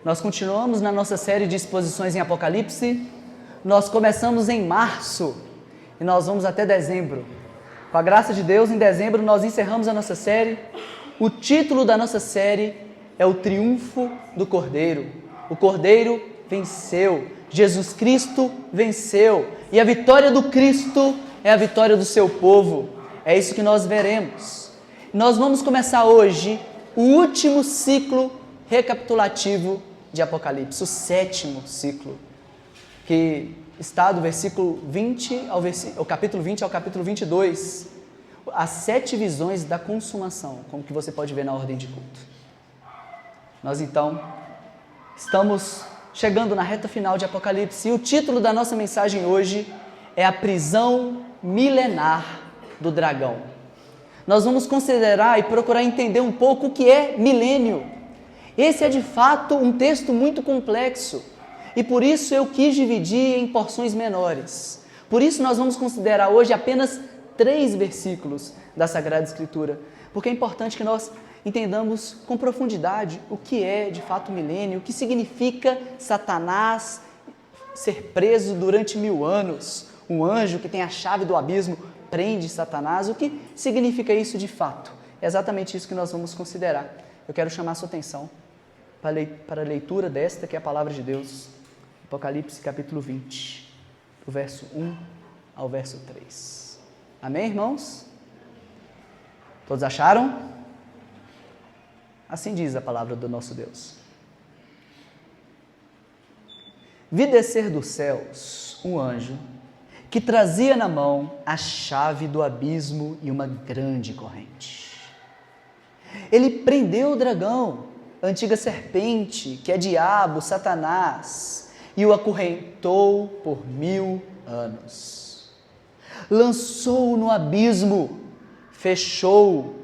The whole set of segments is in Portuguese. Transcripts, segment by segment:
Nós continuamos na nossa série de exposições em Apocalipse. Nós começamos em março e nós vamos até dezembro. Com a graça de Deus, em dezembro nós encerramos a nossa série. O título da nossa série é O Triunfo do Cordeiro. O Cordeiro venceu, Jesus Cristo venceu, e a vitória do Cristo é a vitória do seu povo. É isso que nós veremos. Nós vamos começar hoje o último ciclo recapitulativo de Apocalipse, o sétimo ciclo, que está do versículo 20 ao capítulo 20 ao capítulo 22, as 7 visões da consumação, como que você pode ver na ordem de culto. Nós então estamos chegando na reta final de Apocalipse e o título da nossa mensagem hoje é a prisão milenar do dragão. Nós vamos considerar e procurar entender um pouco o que é milênio. Esse é de fato um texto muito complexo e por isso eu quis dividir em porções menores. Por isso nós vamos considerar hoje apenas 3 versículos da Sagrada Escritura, porque é importante que nós entendamos com profundidade o que é de fato milênio, o que significa Satanás ser preso durante 1000 anos, um anjo que tem a chave do abismo prende Satanás, o que significa isso de fato? É exatamente isso que nós vamos considerar. Eu quero chamar a sua atenção para a leitura desta, que é a palavra de Deus, Apocalipse capítulo 20, do verso 1 ao verso 3. Amém, irmãos? Todos acharam? Assim diz a palavra do nosso Deus. Vi descer dos céus um anjo que trazia na mão a chave do abismo e uma grande corrente. Ele prendeu o dragão, a antiga serpente, que é diabo, Satanás, e o acorrentou por 1000 anos. Lançou-o no abismo, fechou-o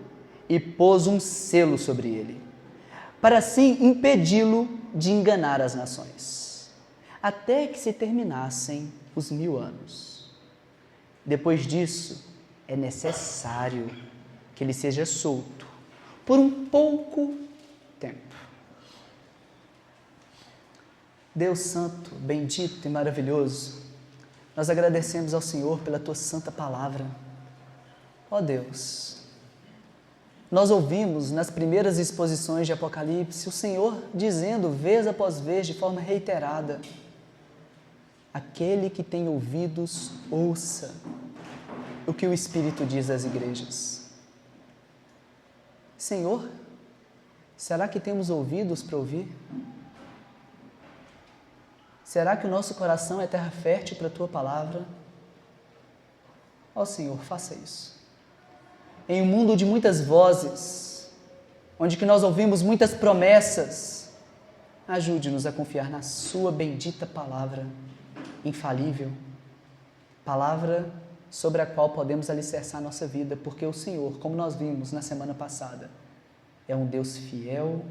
e pôs um selo sobre ele, para assim impedi-lo de enganar as nações, até que se terminassem os 1000 anos. Depois disso, é necessário que ele seja solto por um pouco tempo. Deus Santo, bendito e maravilhoso, nós agradecemos ao Senhor pela Tua santa palavra. Ó Deus, nós ouvimos nas primeiras exposições de Apocalipse o Senhor dizendo vez após vez, de forma reiterada: aquele que tem ouvidos, ouça o que o Espírito diz às igrejas. Senhor, será que temos ouvidos para ouvir? Será que o nosso coração é terra fértil para a Tua palavra? Ó Senhor, faça isso. Em um mundo de muitas vozes, onde que nós ouvimos muitas promessas, ajude-nos a confiar na Sua bendita palavra, infalível, palavra sobre a qual podemos alicerçar nossa vida, porque o Senhor, como nós vimos na semana passada, é um Deus fiel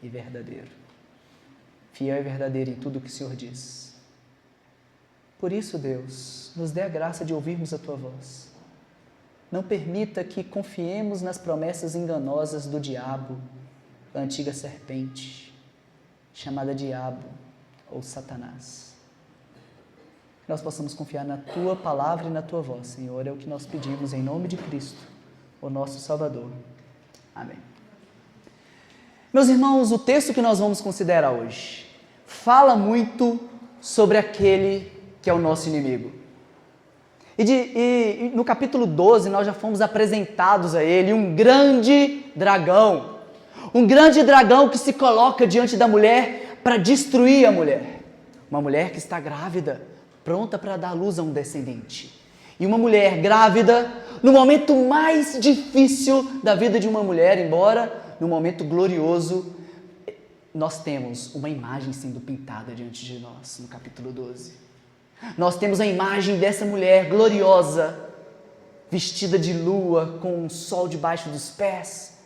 e verdadeiro. Fiel e verdadeiro em tudo o que o Senhor diz. Por isso, Deus, nos dê a graça de ouvirmos a Tua voz. Não permita que confiemos nas promessas enganosas do diabo, a antiga serpente, chamada diabo ou Satanás. Que nós possamos confiar na Tua palavra e na Tua voz, Senhor, é o que nós pedimos em nome de Cristo, o nosso Salvador. Amém. Meus irmãos, o texto que nós vamos considerar hoje fala muito sobre aquele que é o nosso inimigo. E no capítulo 12 nós já fomos apresentados a ele, um grande dragão que se coloca diante da mulher para destruir a mulher. Uma mulher que está grávida, pronta para dar luz a um descendente. E uma mulher grávida, no momento mais difícil da vida de uma mulher, embora no momento glorioso, nós temos uma imagem sendo pintada diante de nós, no capítulo 12. Nós temos a imagem dessa mulher gloriosa, vestida de lua, com um sol debaixo dos pés,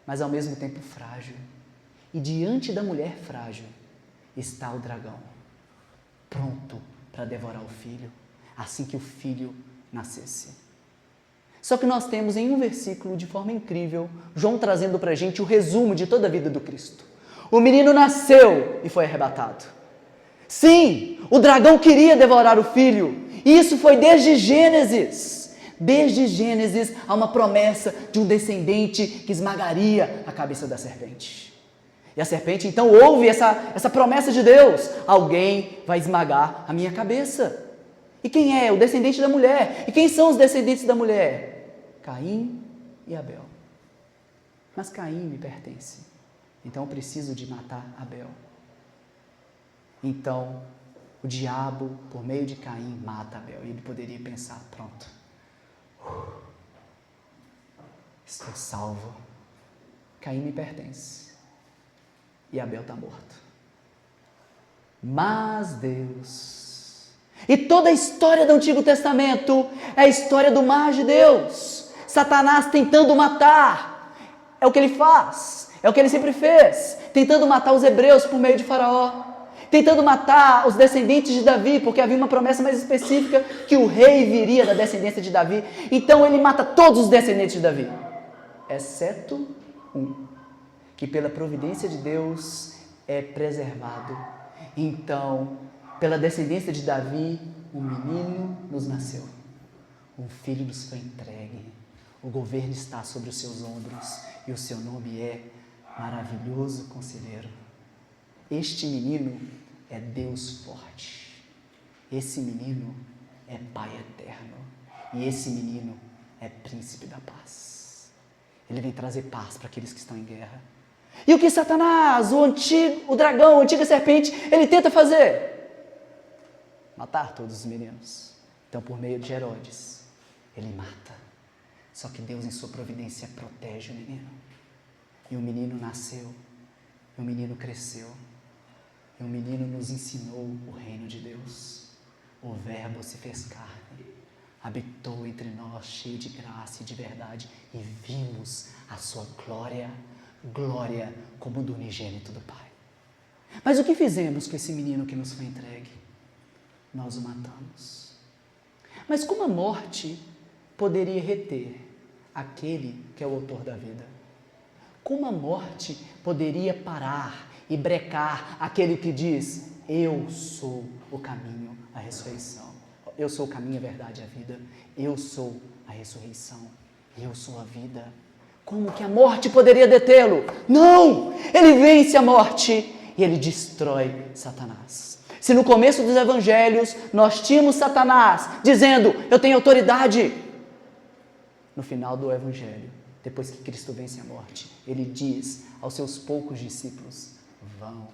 mas ao mesmo tempo frágil. E diante da mulher frágil está o dragão, pronto para devorar o filho, assim que o filho nascesse. Só que nós temos em um versículo, de forma incrível, João trazendo para a gente o resumo de toda a vida do Cristo. O menino nasceu e foi arrebatado. Sim, o dragão queria devorar o filho. E isso foi desde Gênesis. Desde Gênesis há uma promessa de um descendente que esmagaria a cabeça da serpente. E a serpente então ouve essa promessa de Deus. Alguém vai esmagar a minha cabeça. E quem é? O descendente da mulher. E quem são os descendentes da mulher? Caim e Abel. Mas Caim me pertence. Então eu preciso de matar Abel. Então o diabo, por meio de Caim, mata Abel. E ele poderia pensar, pronto. Estou salvo. Caim me pertence. E Abel está morto. Mas Deus... E toda a história do Antigo Testamento é a história do mar de Deus. Satanás tentando matar. É o que ele faz. É o que ele sempre fez. Tentando matar os hebreus por meio de Faraó. Tentando matar os descendentes de Davi, porque havia uma promessa mais específica que o rei viria da descendência de Davi. Então ele mata todos os descendentes de Davi, exceto um, que pela providência de Deus é preservado. Então, pela descendência de Davi, um menino nos nasceu, um filho nos foi entregue, o governo está sobre os seus ombros e o seu nome é Maravilhoso Conselheiro. Este menino é Deus forte. Esse menino é Pai eterno. E esse menino é Príncipe da paz. Ele vem trazer paz para aqueles que estão em guerra. E o que Satanás, o dragão, a antiga serpente, ele tenta fazer? Matar todos os meninos. Então, por meio de Herodes, ele mata. Só que Deus, em sua providência, protege o menino. E o menino nasceu. E o menino cresceu. E o menino nos ensinou o reino de Deus. O Verbo se fez carne, habitou entre nós, cheio de graça e de verdade, e vimos a sua glória, glória como do unigênito do Pai. Mas o que fizemos com esse menino que nos foi entregue? Nós o matamos. Mas como a morte poderia reter aquele que é o autor da vida? Como a morte poderia parar e brecar aquele que diz: eu sou o caminho, a ressurreição. Eu sou o caminho, a verdade e a vida. Eu sou a ressurreição. Eu sou a vida. Como que a morte poderia detê-lo? Não! Ele vence a morte e ele destrói Satanás. Se no começo dos evangelhos nós tínhamos Satanás dizendo: eu tenho autoridade, no final do evangelho, depois que Cristo vence a morte, ele diz aos seus poucos discípulos: vão,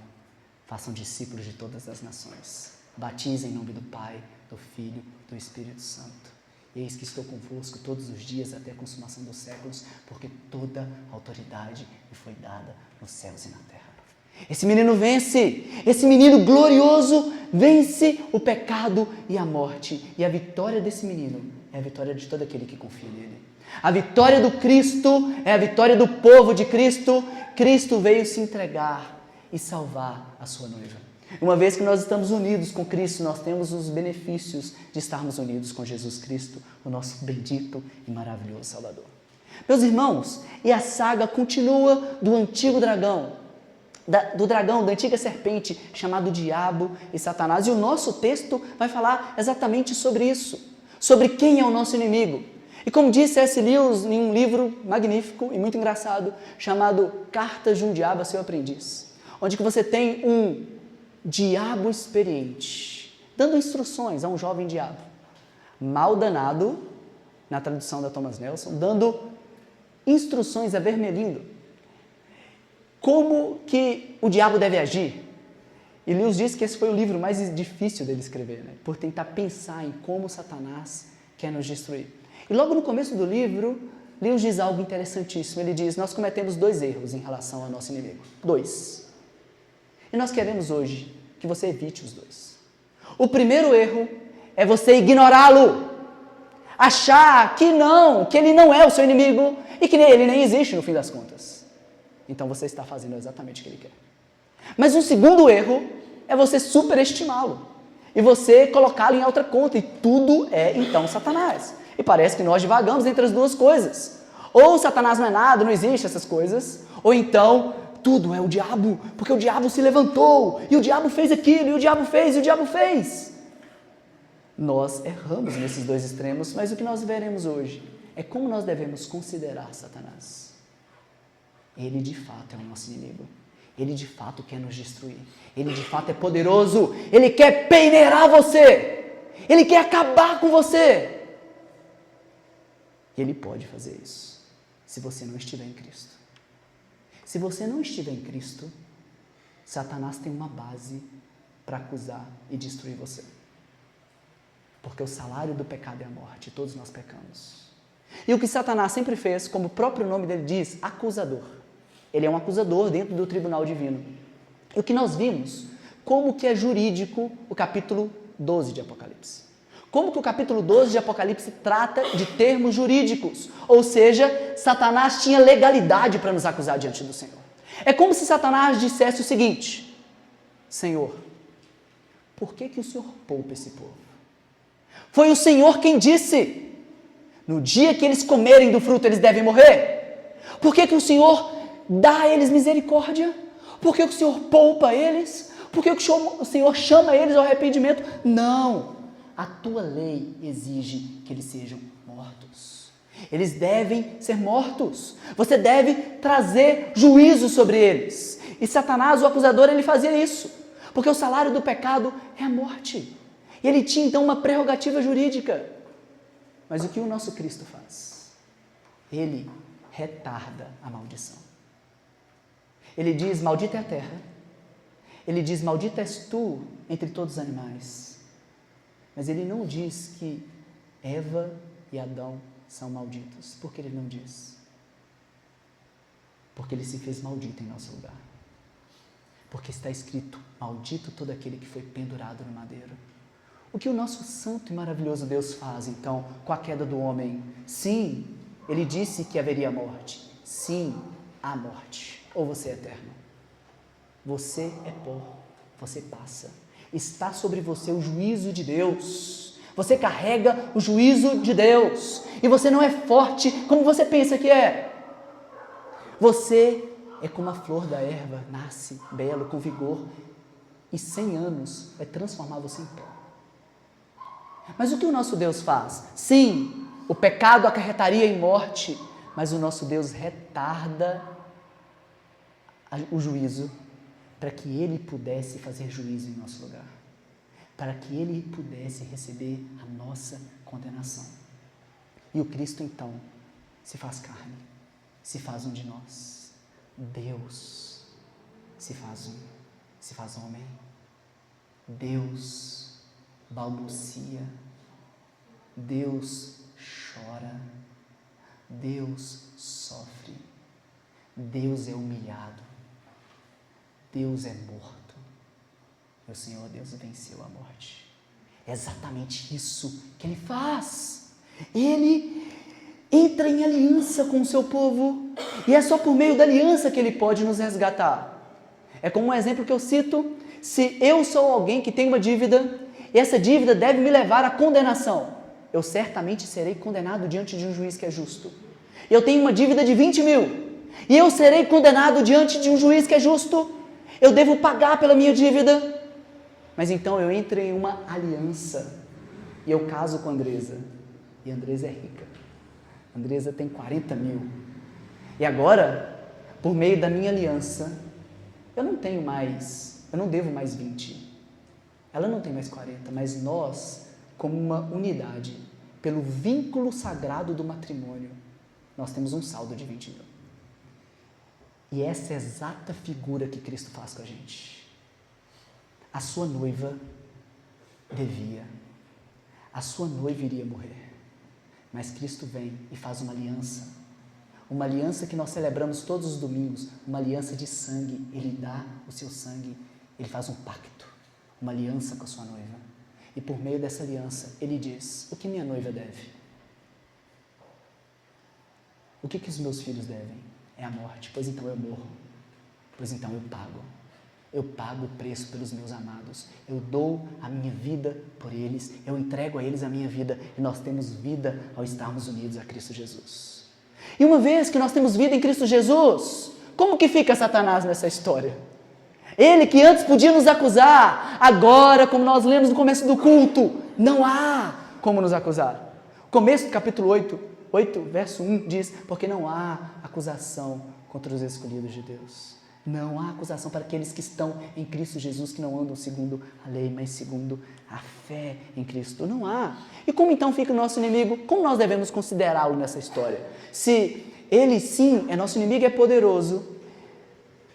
façam discípulos de todas as nações, batizem em nome do Pai, do Filho, do Espírito Santo. Eis que estou convosco todos os dias até a consumação dos séculos, porque toda autoridade me foi dada nos céus e na terra. Esse menino vence, esse menino glorioso vence o pecado e a morte. E a vitória desse menino é a vitória de todo aquele que confia nele. A vitória do Cristo é a vitória do povo de Cristo. Cristo veio se entregar e salvar a sua noiva. Uma vez que nós estamos unidos com Cristo, nós temos os benefícios de estarmos unidos com Jesus Cristo, o nosso bendito e maravilhoso Salvador. Meus irmãos, e a saga continua do antigo dragão, do dragão, da antiga serpente, chamado Diabo e Satanás. E o nosso texto vai falar exatamente sobre isso, sobre quem é o nosso inimigo. E como disse C.S. Lewis em um livro magnífico e muito engraçado, chamado Cartas de um Diabo a seu Aprendiz, onde que você tem um diabo experiente, dando instruções a um jovem diabo, mal danado, na tradução da Thomas Nelson, dando instruções, avermelhando como que o diabo deve agir. E Lewis diz que esse foi o livro mais difícil dele escrever, né? Por tentar pensar em como Satanás quer nos destruir. E logo no começo do livro, Lewis diz algo interessantíssimo. Ele diz: nós cometemos 2 erros em relação ao nosso inimigo. 2. E nós queremos hoje que você evite os 2. O primeiro erro é você ignorá-lo. Achar que ele não é o seu inimigo e que ele nem existe no fim das contas. Então você está fazendo exatamente o que ele quer. Mas o segundo erro é você superestimá-lo. E você colocá-lo em outra conta. E tudo é então Satanás. E parece que nós divagamos entre as duas coisas. Ou Satanás não é nada, não existe essas coisas. Ou então tudo é o diabo, porque o diabo se levantou, e o diabo fez aquilo, e o diabo fez, e o diabo fez. Nós erramos nesses dois extremos, mas o que nós veremos hoje é como nós devemos considerar Satanás. Ele de fato é o nosso inimigo. Ele de fato quer nos destruir. Ele de fato é poderoso. Ele quer peneirar você. Ele quer acabar com você. E ele pode fazer isso se você não estiver em Cristo. Se você não estiver em Cristo, Satanás tem uma base para acusar e destruir você. Porque o salário do pecado é a morte. Todos nós pecamos. E o que Satanás sempre fez, como o próprio nome dele diz, acusador. Ele é um acusador dentro do tribunal divino. E o que nós vimos, como que é jurídico o capítulo 12 de Apocalipse. Como que o capítulo 12 de Apocalipse trata de termos jurídicos. Ou seja, Satanás tinha legalidade para nos acusar diante do Senhor. É como se Satanás dissesse o seguinte: Senhor, por que o Senhor poupa esse povo? Foi o Senhor quem disse: no dia que eles comerem do fruto, eles devem morrer. Por que o Senhor dá a eles misericórdia? Por que o Senhor poupa eles? Por que o Senhor chama eles ao arrependimento? Não, a tua lei exige que eles sejam mortos. Eles devem ser mortos. Você deve trazer juízo sobre eles. E Satanás, o acusador, ele fazia isso, porque o salário do pecado é a morte. E ele tinha então uma prerrogativa jurídica. Mas o que o nosso Cristo faz? Ele retarda a maldição. Ele diz: maldita é a terra. Ele diz: maldita és tu entre todos os animais. Mas ele não diz que Eva e Adão são malditos. Por que ele não diz? Porque ele se fez maldito em nosso lugar. Porque está escrito: maldito todo aquele que foi pendurado no madeiro. O que o nosso santo e maravilhoso Deus faz, então, com a queda do homem? Sim, ele disse que haveria morte. Sim, há morte. Ou você é eterno. Você é pó, você passa. Está sobre você o juízo de Deus. Você carrega o juízo de Deus. E você não é forte como você pensa que é. Você é como a flor da erva, nasce belo, com vigor, e 100 anos vai transformar você em pó. Mas o que o nosso Deus faz? Sim, o pecado acarretaria em morte, mas o nosso Deus retarda o juízo para que Ele pudesse fazer juízo em nosso lugar, para que Ele pudesse receber a nossa condenação. E o Cristo então se faz carne, se faz um de nós. Deus se faz homem. Deus balbucia, Deus chora, Deus sofre, Deus é humilhado, Deus é morto. E o Senhor Deus venceu a morte. É exatamente isso que Ele faz. Ele entra em aliança com o seu povo, e é só por meio da aliança que Ele pode nos resgatar. É como um exemplo que eu cito: se eu sou alguém que tem uma dívida, e essa dívida deve me levar à condenação, eu certamente serei condenado diante de um juiz que é justo. Eu tenho uma dívida de 20 mil, e eu serei condenado diante de um juiz que é justo. Eu devo pagar pela minha dívida. Mas então eu entro em uma aliança, e eu caso com a Andresa, e a Andresa é rica. A Andresa tem 40 mil. E agora, por meio da minha aliança, eu não devo mais 20. Ela não tem mais 40, mas nós, como uma unidade, pelo vínculo sagrado do matrimônio, nós temos um saldo de 20 mil. E essa é a exata figura que Cristo faz com a gente. A sua noiva devia, a sua noiva iria morrer, mas Cristo vem e faz uma aliança que nós celebramos todos os domingos, uma aliança de sangue. Ele dá o seu sangue, Ele faz um pacto, uma aliança com a sua noiva. E por meio dessa aliança, Ele diz: o que minha noiva deve? O que os meus filhos devem? É a morte. Pois então eu morro. Pois então eu pago. Eu pago o preço pelos meus amados. Eu dou a minha vida por eles. Eu entrego a eles a minha vida. E nós temos vida ao estarmos unidos a Cristo Jesus. E uma vez que nós temos vida em Cristo Jesus, Como que fica Satanás nessa história? Ele que antes podia nos acusar, agora, como nós lemos no começo do culto, não há como nos acusar. Começo do capítulo 8, verso 1 diz, porque não há acusação contra os escolhidos de Deus. Não há acusação para aqueles que estão em Cristo Jesus, que não andam segundo a lei, mas segundo a fé em Cristo. Não há. E como então fica o nosso inimigo? Como nós devemos considerá-lo nessa história? Se ele sim é nosso inimigo, é poderoso,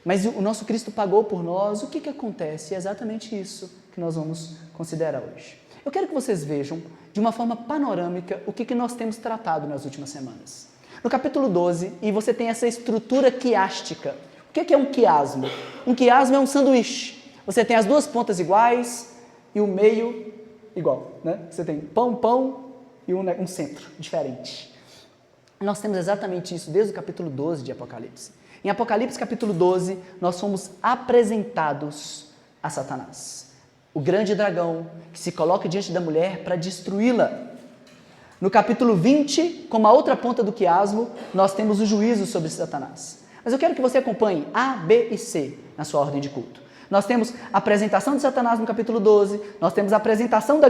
mas o nosso Cristo pagou por nós, o que acontece? É exatamente isso que nós vamos considerar hoje. Eu quero que vocês vejam, de uma forma panorâmica, o que nós temos tratado nas últimas semanas. No capítulo 12, e você tem essa estrutura quiástica. O que é um quiasmo? Um quiasmo é um sanduíche. Você tem as duas pontas iguais e o meio igual, né? Você tem pão e um centro diferente. Nós temos exatamente isso desde o capítulo 12 de Apocalipse. Em Apocalipse capítulo 12, nós somos apresentados a Satanás, o grande dragão que se coloca diante da mulher para destruí-la. No capítulo 20, como a outra ponta do quiasmo, nós temos o juízo sobre Satanás. Mas eu quero que você acompanhe A, B e C na sua ordem de culto. Nós temos a apresentação de Satanás no capítulo 12, nós temos a apresentação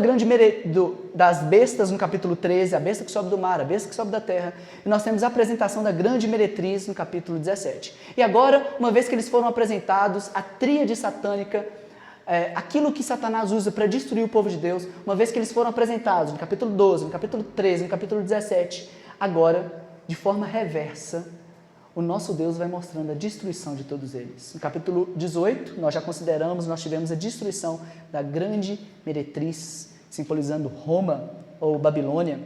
das bestas no capítulo 13, a besta que sobe do mar, a besta que sobe da terra, e nós temos a apresentação da grande meretriz no capítulo 17. E agora, uma vez que eles foram apresentados, a tríade satânica, aquilo que Satanás usa para destruir o povo de Deus, uma vez que eles foram apresentados no capítulo 12, no capítulo 13, no capítulo 17, agora, de forma reversa, o nosso Deus vai mostrando a destruição de todos eles. No capítulo 18, nós já consideramos, nós tivemos a destruição da grande meretriz, simbolizando Roma ou Babilônia.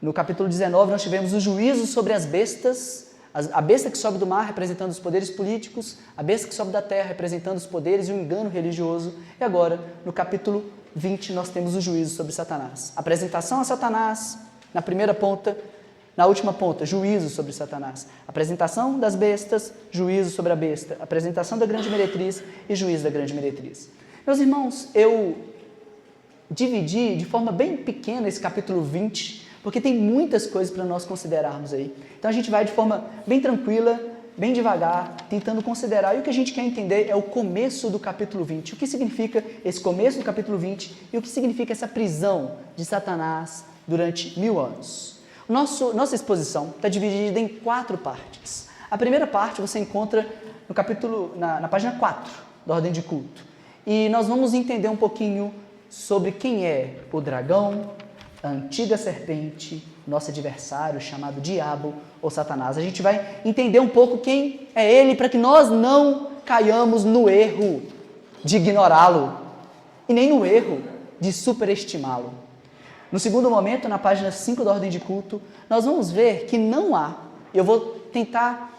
No capítulo 19, nós tivemos o juízo sobre as bestas, a besta que sobe do mar, representando os poderes políticos, a besta que sobe da terra, representando os poderes e o engano religioso. E agora, no capítulo 20, nós temos o juízo sobre Satanás. Apresentação a Satanás, na primeira ponta. Na última ponta, juízo sobre Satanás. Apresentação das bestas, juízo sobre a besta. Apresentação da grande meretriz e juízo da grande meretriz. Meus irmãos, eu dividi de forma bem pequena esse capítulo 20, porque tem muitas coisas para nós considerarmos aí. Então a gente vai de forma bem tranquila, bem devagar, tentando considerar. E o que a gente quer entender é o começo do capítulo 20. O que significa esse começo do capítulo 20 e o que significa essa prisão de Satanás durante 1000 anos. Nossa exposição está dividida em 4 partes. A primeira parte você encontra no capítulo, na página 4 da ordem de culto. E nós vamos entender um pouquinho sobre quem é o dragão, a antiga serpente, nosso adversário chamado diabo ou Satanás. A gente vai entender um pouco quem é ele para que nós não caiamos no erro de ignorá-lo e nem no erro de superestimá-lo. No segundo momento, na página 5 da ordem de culto, nós vamos ver que não há, eu vou tentar,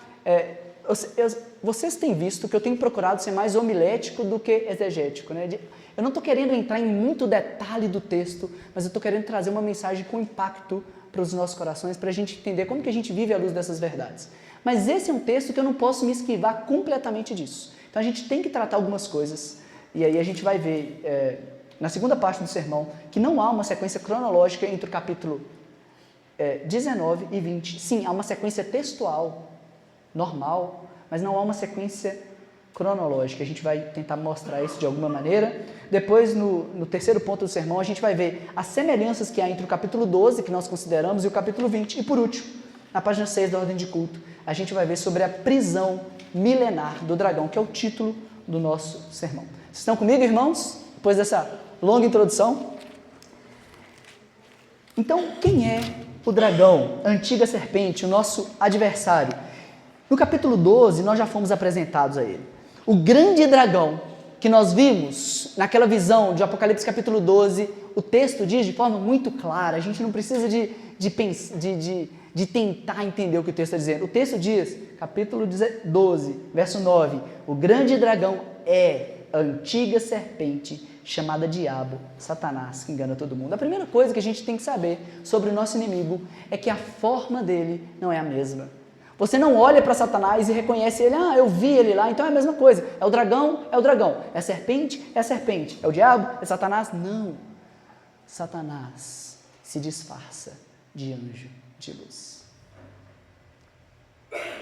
vocês têm visto que eu tenho procurado ser mais homilético do que exegético, né? Eu não estou querendo entrar em muito detalhe do texto, mas eu estou querendo trazer uma mensagem com impacto para os nossos corações, para a gente entender como que a gente vive à luz dessas verdades. Mas esse é um texto que eu não posso me esquivar completamente disso. Então a gente tem que tratar algumas coisas, e aí a gente vai ver... na segunda parte do sermão, que não há uma sequência cronológica entre o capítulo 19 e 20. Sim, há uma sequência textual, normal, mas não há uma sequência cronológica. A gente vai tentar mostrar isso de alguma maneira. Depois, no terceiro ponto do sermão, a gente vai ver as semelhanças que há entre o capítulo 12, que nós consideramos, e o capítulo 20. E por último, na página 6 da ordem de culto, a gente vai ver sobre a prisão milenar do dragão, que é o título do nosso sermão. Vocês estão comigo, irmãos? Depois dessa longa introdução. Então, quem é o dragão, a antiga serpente, o nosso adversário? No capítulo 12, nós já fomos apresentados a ele. O grande dragão que nós vimos naquela visão de Apocalipse capítulo 12, o texto diz de forma muito clara, a gente não precisa de tentar entender o que o texto está dizendo. O texto diz, capítulo 12, verso 9, o grande dragão é a antiga serpente chamada Diabo, Satanás, que engana todo mundo. A primeira coisa que a gente tem que saber sobre o nosso inimigo é que a forma dele não é a mesma. Você não olha para Satanás e reconhece ele, eu vi ele lá, então é a mesma coisa. É o dragão, é a serpente, é a serpente. É o diabo, é Satanás? Não. Satanás se disfarça de anjo de luz.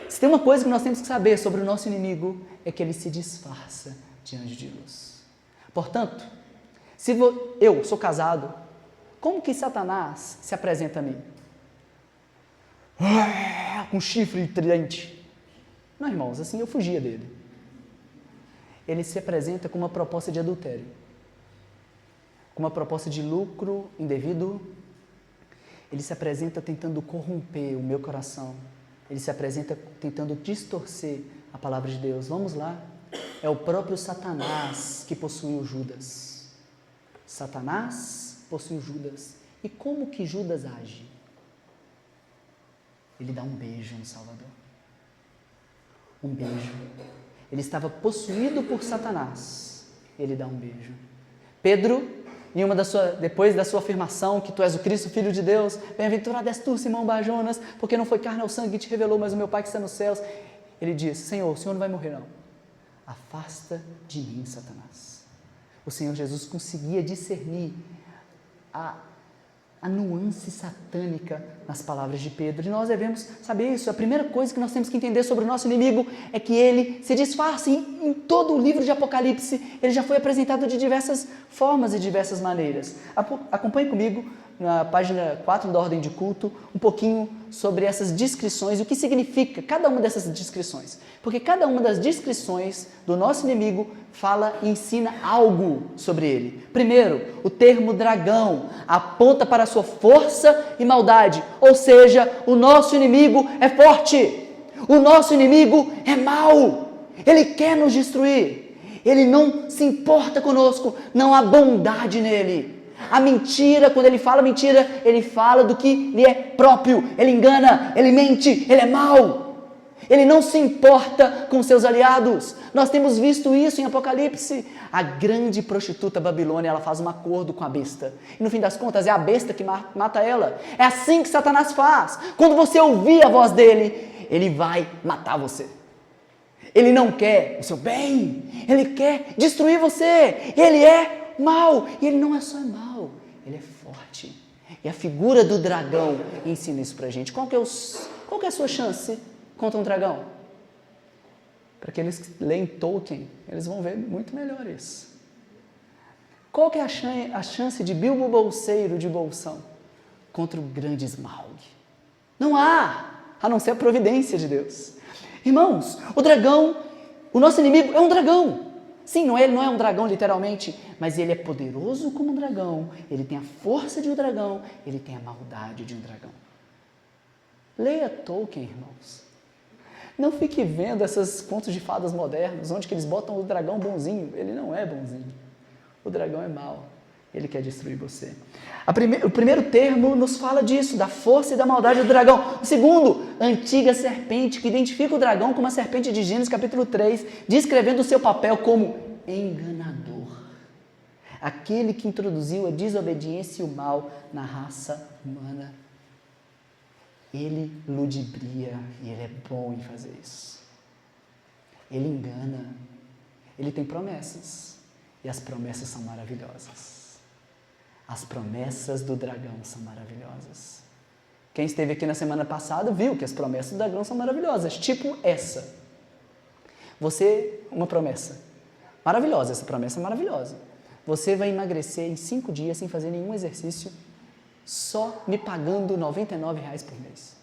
Se tem uma coisa que nós temos que saber sobre o nosso inimigo, é que ele se disfarça de anjo de luz. Portanto, se eu sou casado, como que Satanás se apresenta a mim? Com chifre e tridente. Não, irmãos, assim eu fugia dele. Ele se apresenta com uma proposta de adultério, com uma proposta de lucro indevido. Ele se apresenta tentando corromper o meu coração. Ele se apresenta tentando distorcer a palavra de Deus. Vamos lá. É o próprio Satanás que possuiu Judas. Satanás possuiu Judas. E como que Judas age? Ele dá um beijo no Salvador. Um beijo. Ele estava possuído por Satanás. Ele dá um beijo. Pedro, depois da sua afirmação que tu és o Cristo, Filho de Deus, bem-aventurado és tu, Simão Barjonas, porque não foi carne ou sangue que te revelou, mas o meu Pai que está nos céus. Ele diz, Senhor, o Senhor não vai morrer não. Afasta de mim, Satanás. O Senhor Jesus conseguia discernir a nuance satânica nas palavras de Pedro. E nós devemos saber isso. A primeira coisa que nós temos que entender sobre o nosso inimigo é que ele se disfarça. Em todo o livro de Apocalipse, ele já foi apresentado de diversas formas e diversas maneiras. Acompanhe comigo na página 4 da Ordem de Culto, um pouquinho sobre essas descrições e o que significa cada uma dessas descrições. Porque cada uma das descrições do nosso inimigo fala e ensina algo sobre ele. Primeiro, o termo dragão aponta para a sua força e maldade, ou seja, o nosso inimigo é forte, o nosso inimigo é mau, ele quer nos destruir, ele não se importa conosco, não há bondade nele. A mentira, quando ele fala mentira, ele fala do que lhe é próprio, ele engana, ele mente, ele é mau. Ele não se importa com seus aliados. Nós temos visto isso em Apocalipse. A grande prostituta Babilônia, ela faz um acordo com a besta. E no fim das contas é a besta que mata ela. É assim que Satanás faz. Quando você ouvir a voz dele, ele vai matar você. Ele não quer o seu bem. Ele quer destruir você. Ele é mau. E ele não é só mau. Ele é forte. E a figura do dragão ensina isso pra gente. Qual que é a sua chance contra um dragão? Para aqueles que leem Tolkien, eles vão ver muito melhor isso. Qual que é a chance de Bilbo Bolseiro de Bolsão contra o grande Smaug? Não há, a não ser a providência de Deus. Irmãos, o nosso inimigo é um dragão. Sim, ele não é um dragão literalmente, mas ele é poderoso como um dragão, ele tem a força de um dragão, ele tem a maldade de um dragão. Leia Tolkien, irmãos. Não fique vendo esses contos de fadas modernos, onde que eles botam o dragão bonzinho. Ele não é bonzinho. O dragão é mau. Ele quer destruir você. O primeiro termo nos fala disso, da força e da maldade do dragão. O segundo, a antiga serpente, que identifica o dragão como a serpente de Gênesis capítulo 3, descrevendo o seu papel como enganador. Aquele que introduziu a desobediência e o mal na raça humana. Ele ludibria e ele é bom em fazer isso. Ele engana. Ele tem promessas. E as promessas são maravilhosas. As promessas do dragão são maravilhosas. Quem esteve aqui na semana passada viu que as promessas do dragão são maravilhosas. Tipo essa. Uma promessa. Maravilhosa, essa promessa é maravilhosa. Você vai emagrecer em 5 dias sem fazer nenhum exercício, só me pagando R$99 por mês.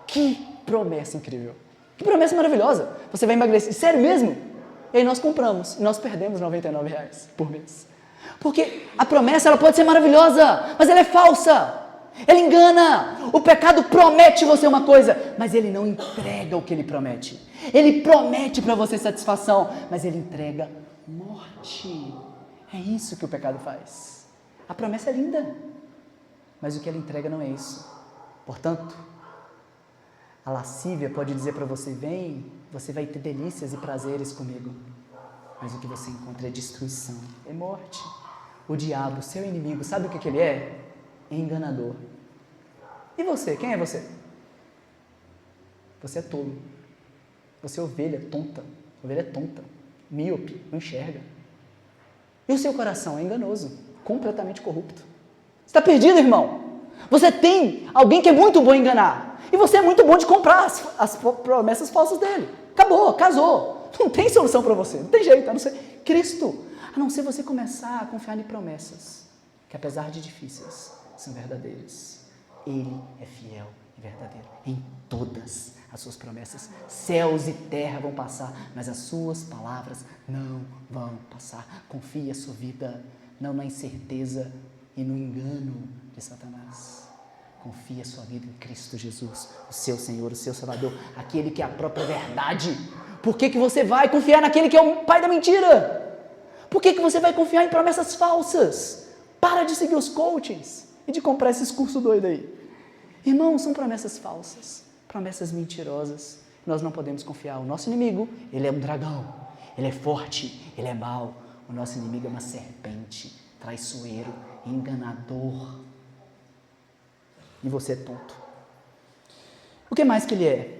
Que promessa incrível. Que promessa maravilhosa. Você vai emagrecer. Sério mesmo? E aí nós compramos. E nós perdemos R$99 por mês. Porque a promessa ela pode ser maravilhosa, mas ela é falsa. Ela engana. O pecado promete você uma coisa, mas ele não entrega o que ele promete. Ele promete para você satisfação, mas ele entrega morte. É isso que o pecado faz. A promessa é linda, mas o que ela entrega não é isso. Portanto, a lascívia pode dizer para você, vem, você vai ter delícias e prazeres comigo. Mas o que você encontra é destruição, é morte. O diabo, seu inimigo, sabe o que ele é? É enganador. E você, quem é você? Você é tolo. Você é ovelha tonta. Ovelha é tonta, míope, não enxerga. E o seu coração é enganoso, completamente corrupto. Você está perdido, irmão. Você tem alguém que é muito bom em enganar. E você é muito bom de comprar as promessas falsas dele. Acabou, casou. Não tem solução para você, não tem jeito, a não ser Cristo. A não ser você começar a confiar em promessas, que apesar de difíceis, são verdadeiras. Ele é fiel e verdadeiro em todas as suas promessas. Céus e terra vão passar, mas as suas palavras não vão passar. Confie a sua vida, não na incerteza e no engano de Satanás. Confie a sua vida em Cristo Jesus, o seu Senhor, o seu Salvador, aquele que é a própria verdade. Por que você vai confiar naquele que é o pai da mentira? Por que você vai confiar em promessas falsas? Para de seguir os coaches e de comprar esses cursos doidos aí. Irmãos, são promessas falsas, promessas mentirosas. Nós não podemos confiar. O nosso inimigo, ele é um dragão, ele é forte, ele é mau. O nosso inimigo é uma serpente, traiçoeiro, enganador. E você é tonto. O que mais que ele é?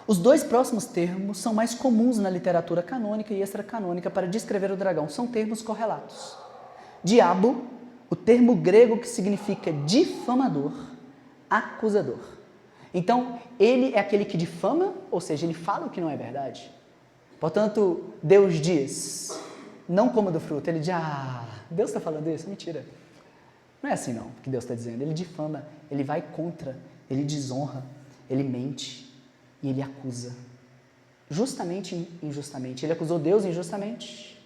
Os dois próximos termos são mais comuns na literatura canônica e extracanônica para descrever o dragão. São termos correlatos. Diabo, o termo grego que significa difamador, acusador. Então, ele é aquele que difama, ou seja, ele fala o que não é verdade. Portanto, Deus diz, não coma do fruto. Ele diz, Deus está falando isso? Mentira. Não é assim não, que Deus está dizendo. Ele difama, ele vai contra, ele desonra, ele mente e ele acusa. Justamente e injustamente. Ele acusou Deus injustamente.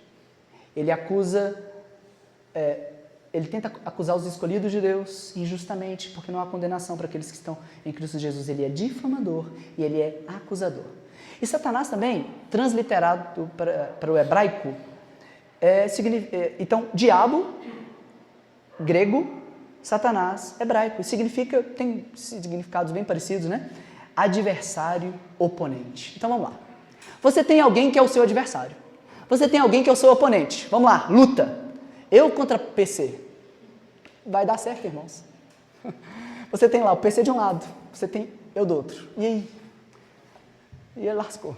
Ele acusa, ele tenta acusar os escolhidos de Deus injustamente, porque não há condenação para aqueles que estão em Cristo Jesus. Ele é difamador e ele é acusador. E Satanás também, transliterado para o hebraico, então, diabo, grego, Satanás, hebraico. Significa, tem significados bem parecidos, né? Adversário, oponente. Então vamos lá. Você tem alguém que é o seu adversário. Você tem alguém que é o seu oponente. Vamos lá, luta. Eu contra PC. Vai dar certo, irmãos. Você tem lá o PC de um lado, você tem eu do outro. E aí? E ele lascou.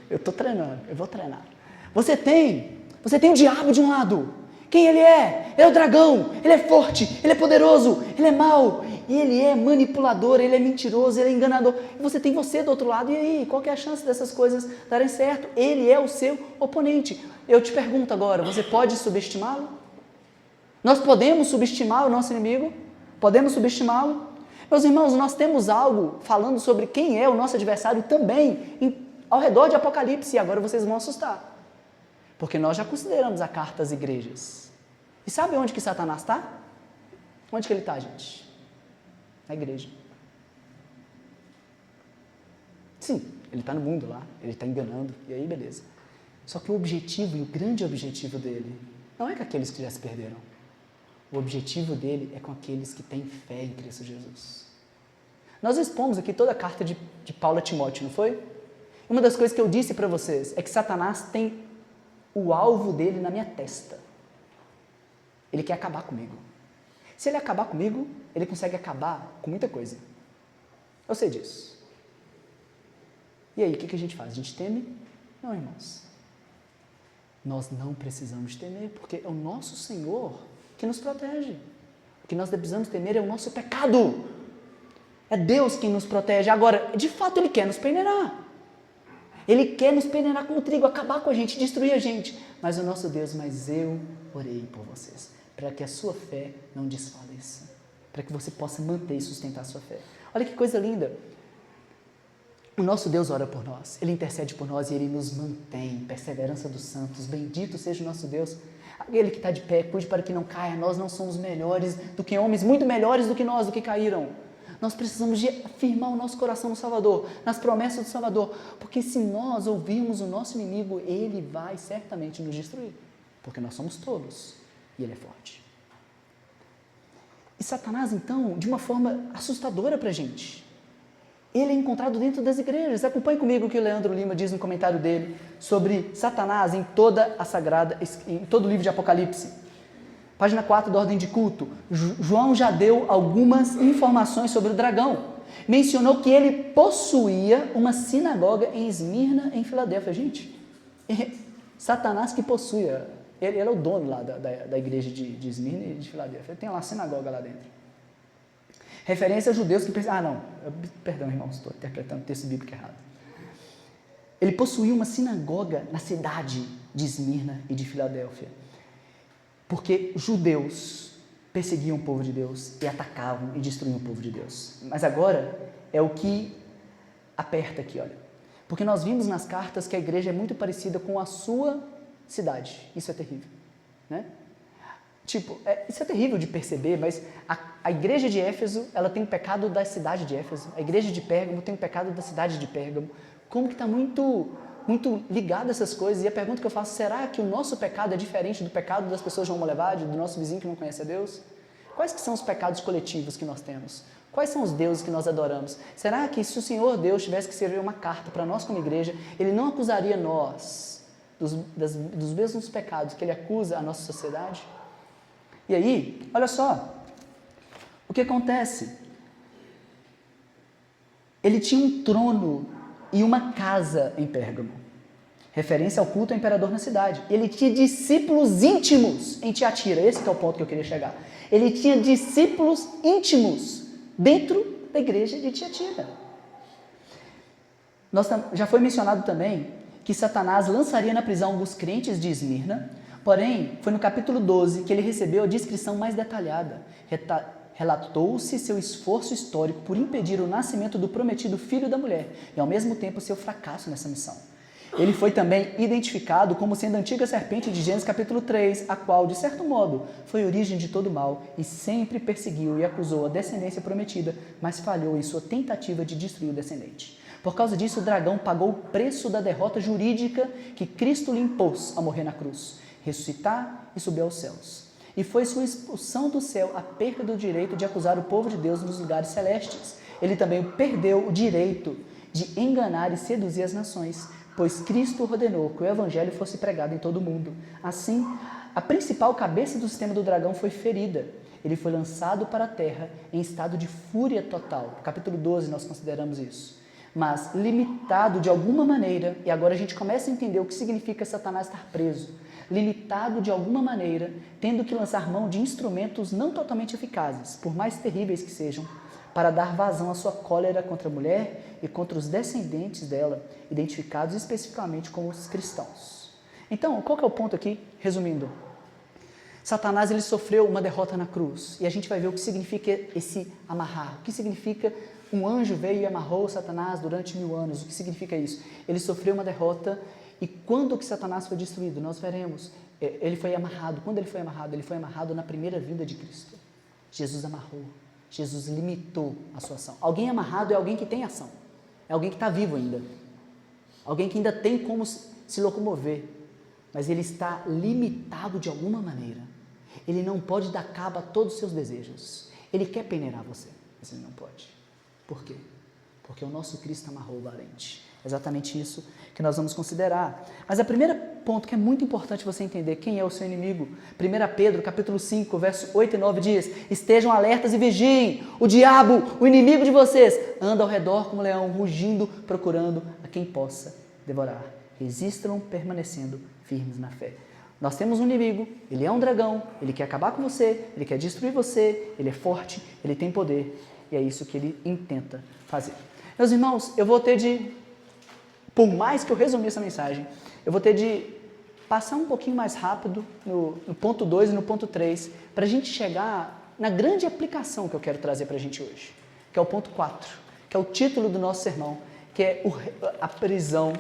Eu estou treinando, eu vou treinar. Você tem o diabo de um lado. Quem ele é? Ele é o dragão, ele é forte, ele é poderoso, ele é mau, ele é manipulador, ele é mentiroso, ele é enganador. E você tem você do outro lado, e aí? Qual que é a chance dessas coisas darem certo? Ele é o seu oponente. Eu te pergunto agora, você pode subestimá-lo? Nós podemos subestimar o nosso inimigo? Podemos subestimá-lo? Meus irmãos, nós temos algo falando sobre quem é o nosso adversário também ao redor de Apocalipse, e agora vocês vão assustar. Porque nós já consideramos a carta às igrejas. E sabe onde que Satanás está? Onde que ele está, gente? Na igreja. Sim, ele está no mundo lá, ele está enganando, e aí beleza. Só que o objetivo, e o grande objetivo dele, não é com aqueles que já se perderam. O objetivo dele é com aqueles que têm fé em Cristo Jesus. Nós expomos aqui toda a carta de Paulo a Timóteo, não foi? Uma das coisas que eu disse para vocês é que Satanás tem o alvo dele na minha testa. Ele quer acabar comigo. Se ele acabar comigo, ele consegue acabar com muita coisa. Eu sei disso. E aí, o que a gente faz? A gente teme? Não, irmãos. Nós não precisamos temer, porque é o nosso Senhor que nos protege. O que nós precisamos temer é o nosso pecado. É Deus quem nos protege. Agora, de fato, Ele quer nos peneirar. Ele quer nos peneirar como trigo, acabar com a gente, destruir a gente. Mas o nosso Deus, mas eu orei por vocês, para que a sua fé não desfaleça, para que você possa manter e sustentar a sua fé. Olha que coisa linda. O nosso Deus ora por nós, Ele intercede por nós e Ele nos mantém. Perseverança dos santos, bendito seja o nosso Deus. Aquele que está de pé, cuide para que não caia. Nós não somos melhores do que homens, muito melhores do que nós, do que caíram. Nós precisamos de afirmar o nosso coração no Salvador, nas promessas do Salvador, porque se nós ouvirmos o nosso inimigo, ele vai certamente nos destruir, porque nós somos tolos e ele é forte. E Satanás, então, de uma forma assustadora para a gente, ele é encontrado dentro das igrejas. Acompanhe comigo o que o Leandro Lima diz no comentário dele sobre Satanás em toda a sagrada, em todo o livro de Apocalipse. Página 4 da Ordem de Culto. João já deu algumas informações sobre o dragão. Mencionou que ele possuía uma sinagoga em Esmirna, em Filadélfia. Gente, Satanás que possuía. Ele é o dono lá da igreja de Esmirna e de Filadélfia. Ele tem lá a sinagoga lá dentro. Referência a judeus que pensam... Perdão, irmãos, estou interpretando o texto bíblico errado. Ele possuía uma sinagoga na cidade de Esmirna e de Filadélfia, porque judeus perseguiam o povo de Deus e atacavam e destruíam o povo de Deus. Mas agora é o que aperta aqui, olha. Porque nós vimos nas cartas que a igreja é muito parecida com a sua cidade. Isso é terrível, né? Isso é terrível de perceber, mas a igreja de Éfeso, ela tem o pecado da cidade de Éfeso. A igreja de Pérgamo tem o pecado da cidade de Pérgamo. Como que está muito ligado a essas coisas? E a pergunta que eu faço, será que o nosso pecado é diferente do pecado das pessoas de Almolevade, do nosso vizinho que não conhece a Deus? Quais que são os pecados coletivos que nós temos? Quais são os deuses que nós adoramos? Será que se o Senhor Deus tivesse que escrever uma carta para nós como igreja, Ele não acusaria nós dos mesmos pecados que Ele acusa a nossa sociedade? E aí, olha só, o que acontece? Ele tinha um trono e uma casa em Pérgamo, referência ao culto ao imperador na cidade. Ele tinha discípulos íntimos em Tiatira, esse que é o ponto que eu queria chegar. Ele tinha discípulos íntimos dentro da igreja de Tiatira. Já foi mencionado também que Satanás lançaria na prisão alguns crentes de Esmirna, porém, foi no capítulo 12 que ele recebeu a descrição mais detalhada. Relatou-se seu esforço histórico por impedir o nascimento do prometido filho da mulher e, ao mesmo tempo, seu fracasso nessa missão. Ele foi também identificado como sendo a antiga serpente de Gênesis capítulo 3, a qual, de certo modo, foi a origem de todo mal e sempre perseguiu e acusou a descendência prometida, mas falhou em sua tentativa de destruir o descendente. Por causa disso, o dragão pagou o preço da derrota jurídica que Cristo lhe impôs ao morrer na cruz, ressuscitar e subir aos céus. E foi sua expulsão do céu a perda do direito de acusar o povo de Deus nos lugares celestes. Ele também perdeu o direito de enganar e seduzir as nações, pois Cristo ordenou que o evangelho fosse pregado em todo o mundo. Assim, a principal cabeça do sistema do dragão foi ferida. Ele foi lançado para a terra em estado de fúria total. No capítulo 12 nós consideramos isso. Mas limitado de alguma maneira, e agora a gente começa a entender o que significa Satanás estar preso, limitado de alguma maneira, tendo que lançar mão de instrumentos não totalmente eficazes, por mais terríveis que sejam, para dar vazão à sua cólera contra a mulher e contra os descendentes dela, identificados especificamente como os cristãos. Então, qual que é o ponto aqui? Resumindo, Satanás ele sofreu uma derrota na cruz, e a gente vai ver o que significa esse amarrar, o que significa um anjo veio e amarrou Satanás durante 1000 anos, o que significa isso? Ele sofreu uma derrota, e quando que Satanás foi destruído? Nós veremos, ele foi amarrado. Quando ele foi amarrado? Ele foi amarrado na primeira vinda de Cristo. Jesus amarrou, Jesus limitou a sua ação. Alguém amarrado é alguém que tem ação, é alguém que está vivo ainda, alguém que ainda tem como se locomover, mas ele está limitado de alguma maneira. Ele não pode dar cabo a todos os seus desejos. Ele quer peneirar você, mas ele não pode. Por quê? Porque o nosso Cristo amarrou o valente. Exatamente isso que nós vamos considerar. Mas o primeiro ponto que é muito importante você entender quem é o seu inimigo. 1 Pedro, capítulo 5, verso 8 e 9 diz: estejam alertas e vigiem, o diabo, o inimigo de vocês, anda ao redor como leão, rugindo, procurando a quem possa devorar. Resistam permanecendo firmes na fé. Nós temos um inimigo, ele é um dragão, ele quer acabar com você, ele quer destruir você, ele é forte, ele tem poder, e é isso que ele intenta fazer. Meus irmãos, eu vou ter de, por mais que eu resumi essa mensagem, eu vou ter de passar um pouquinho mais rápido no ponto 2 e no ponto 3, para a gente chegar na grande aplicação que eu quero trazer para a gente hoje, que é o ponto 4, que é o título do nosso sermão, que é a prisão,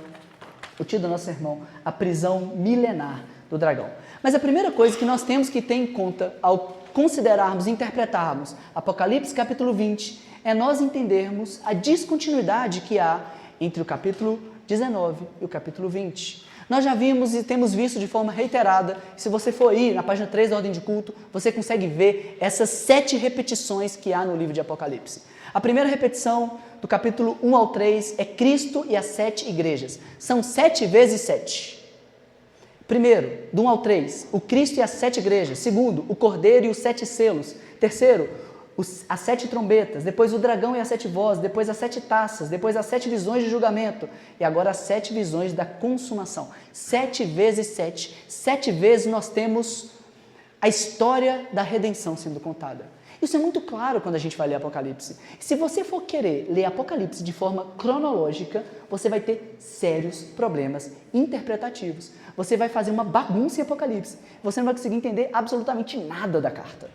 o título do nosso sermão, a prisão milenar do dragão. Mas a primeira coisa que nós temos que ter em conta ao considerarmos e interpretarmos Apocalipse capítulo 20 é nós entendermos a descontinuidade que há entre o capítulo 19 e o capítulo 20. Nós já vimos e temos visto de forma reiterada, se você for aí na página 3 da Ordem de Culto, você consegue ver essas 7 repetições que há no livro de Apocalipse. A primeira repetição, do capítulo 1 ao 3, é Cristo e as 7 igrejas. São 7 vezes 7. Primeiro, do 1 ao 3, o Cristo e as 7 igrejas. Segundo, o Cordeiro e os 7 selos. Terceiro, as 7 trombetas. Depois o dragão e as 7 vozes. Depois as 7 taças. Depois as 7 visões de julgamento. E agora as 7 visões da consumação. 7 vezes 7. 7 vezes nós temos a história da redenção sendo contada. Isso é muito claro quando a gente vai ler Apocalipse. Se você for querer ler Apocalipse de forma cronológica, você vai ter sérios problemas interpretativos. Você vai fazer uma bagunça em Apocalipse. Você não vai conseguir entender absolutamente nada da carta.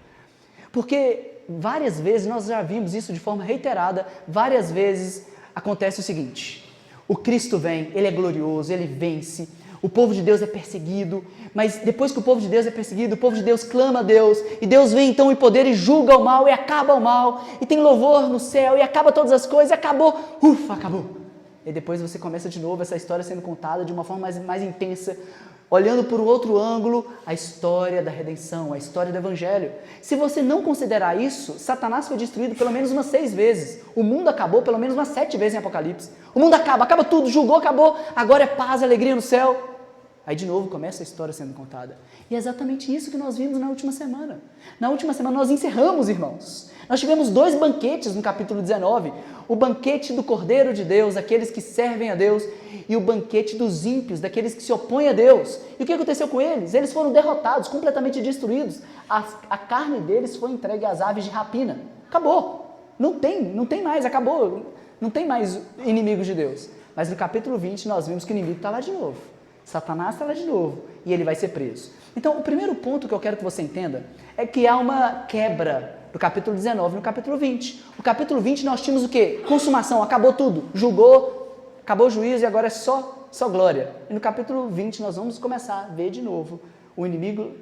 Porque várias vezes, nós já vimos isso de forma reiterada, várias vezes acontece o seguinte: o Cristo vem, ele é glorioso, ele vence, o povo de Deus é perseguido, mas depois que o povo de Deus é perseguido, o povo de Deus clama a Deus, e Deus vem então em poder e julga o mal, e acaba o mal, e tem louvor no céu, e acaba todas as coisas, e acabou, acabou. E depois você começa de novo essa história sendo contada de uma forma mais intensa, olhando por um outro ângulo, a história da redenção, a história do evangelho. Se você não considerar isso, Satanás foi destruído pelo menos umas 6 vezes. O mundo acabou pelo menos umas 7 vezes em Apocalipse. O mundo acaba tudo, julgou, acabou, agora é paz, alegria no céu. Aí de novo começa a história sendo contada. E é exatamente isso que nós vimos na última semana. Na última semana nós encerramos, irmãos. Nós tivemos 2 banquetes no capítulo 19. O banquete do Cordeiro de Deus, aqueles que servem a Deus, e o banquete dos ímpios, daqueles que se opõem a Deus. E o que aconteceu com eles? Eles foram derrotados, completamente destruídos. A carne deles foi entregue às aves de rapina. Acabou. Não tem mais, acabou. Não tem mais inimigos de Deus. Mas no capítulo 20 nós vimos que o inimigo está lá de novo. Satanás está lá de novo e ele vai ser preso. Então, o primeiro ponto que eu quero que você entenda é que há uma quebra do capítulo 19 no capítulo 20. No capítulo 20 nós tínhamos o quê? Consumação, acabou tudo, julgou, acabou o juízo e agora é só glória. E no capítulo 20 nós vamos começar a ver de novo o inimigo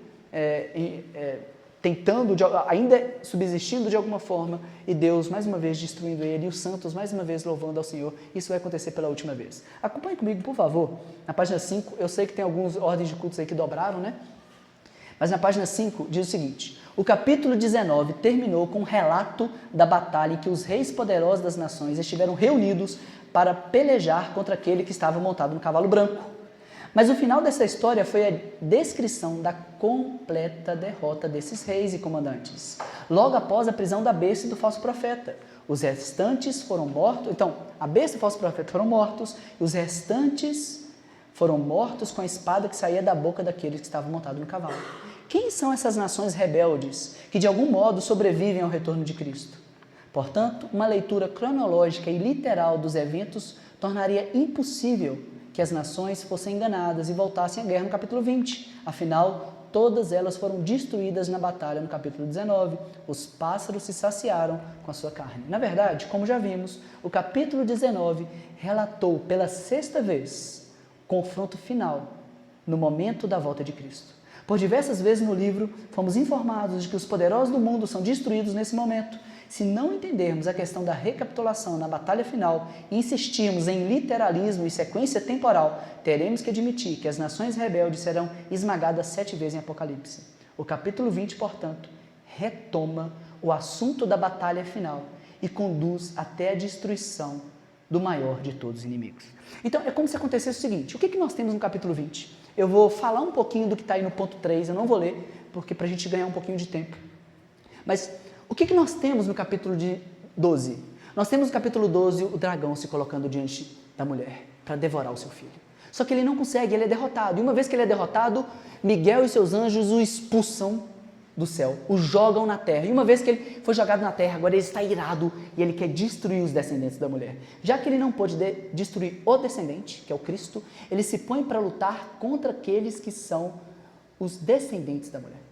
tentando, ainda subsistindo de alguma forma, e Deus mais uma vez destruindo ele, e os santos mais uma vez louvando ao Senhor. Isso vai acontecer pela última vez. Acompanhe comigo, por favor, na página 5, eu sei que tem algumas ordens de cultos aí que dobraram, né? Mas na página 5 diz o seguinte: o capítulo 19 terminou com um relato da batalha em que os reis poderosos das nações estiveram reunidos para pelejar contra aquele que estava montado no cavalo branco. Mas o final dessa história foi a descrição da completa derrota desses reis e comandantes, logo após a prisão da besta e do falso profeta. Os restantes foram mortos, então, a besta e o falso profeta foram mortos, e os restantes foram mortos com a espada que saía da boca daqueles que estavam montados no cavalo. Quem são essas nações rebeldes que de algum modo sobrevivem ao retorno de Cristo? Portanto, uma leitura cronológica e literal dos eventos tornaria impossível que as nações fossem enganadas e voltassem à guerra no capítulo 20. Afinal, todas elas foram destruídas na batalha no capítulo 19. Os pássaros se saciaram com a sua carne. Na verdade, como já vimos, o capítulo 19 relatou pela 6ª vez o confronto final no momento da volta de Cristo. Por diversas vezes no livro, fomos informados de que os poderosos do mundo são destruídos nesse momento. Se não entendermos a questão da recapitulação na batalha final e insistirmos em literalismo e sequência temporal, teremos que admitir que as nações rebeldes serão esmagadas 7 vezes em Apocalipse. O capítulo 20, portanto, retoma o assunto da batalha final e conduz até a destruição do maior de todos os inimigos. Então, é como se acontecesse o seguinte: o que nós temos no capítulo 20? Eu vou falar um pouquinho do que está aí no ponto 3, eu não vou ler, porque para a gente ganhar um pouquinho de tempo. Mas o que nós temos no capítulo 12? Nós temos no capítulo 12 o dragão se colocando diante da mulher para devorar o seu filho. Só que ele não consegue, ele é derrotado. E uma vez que ele é derrotado, Miguel e seus anjos o expulsam do céu, o jogam na terra. E uma vez que ele foi jogado na terra, agora ele está irado e ele quer destruir os descendentes da mulher. Já que ele não pôde destruir o descendente, que é o Cristo, ele se põe para lutar contra aqueles que são os descendentes da mulher.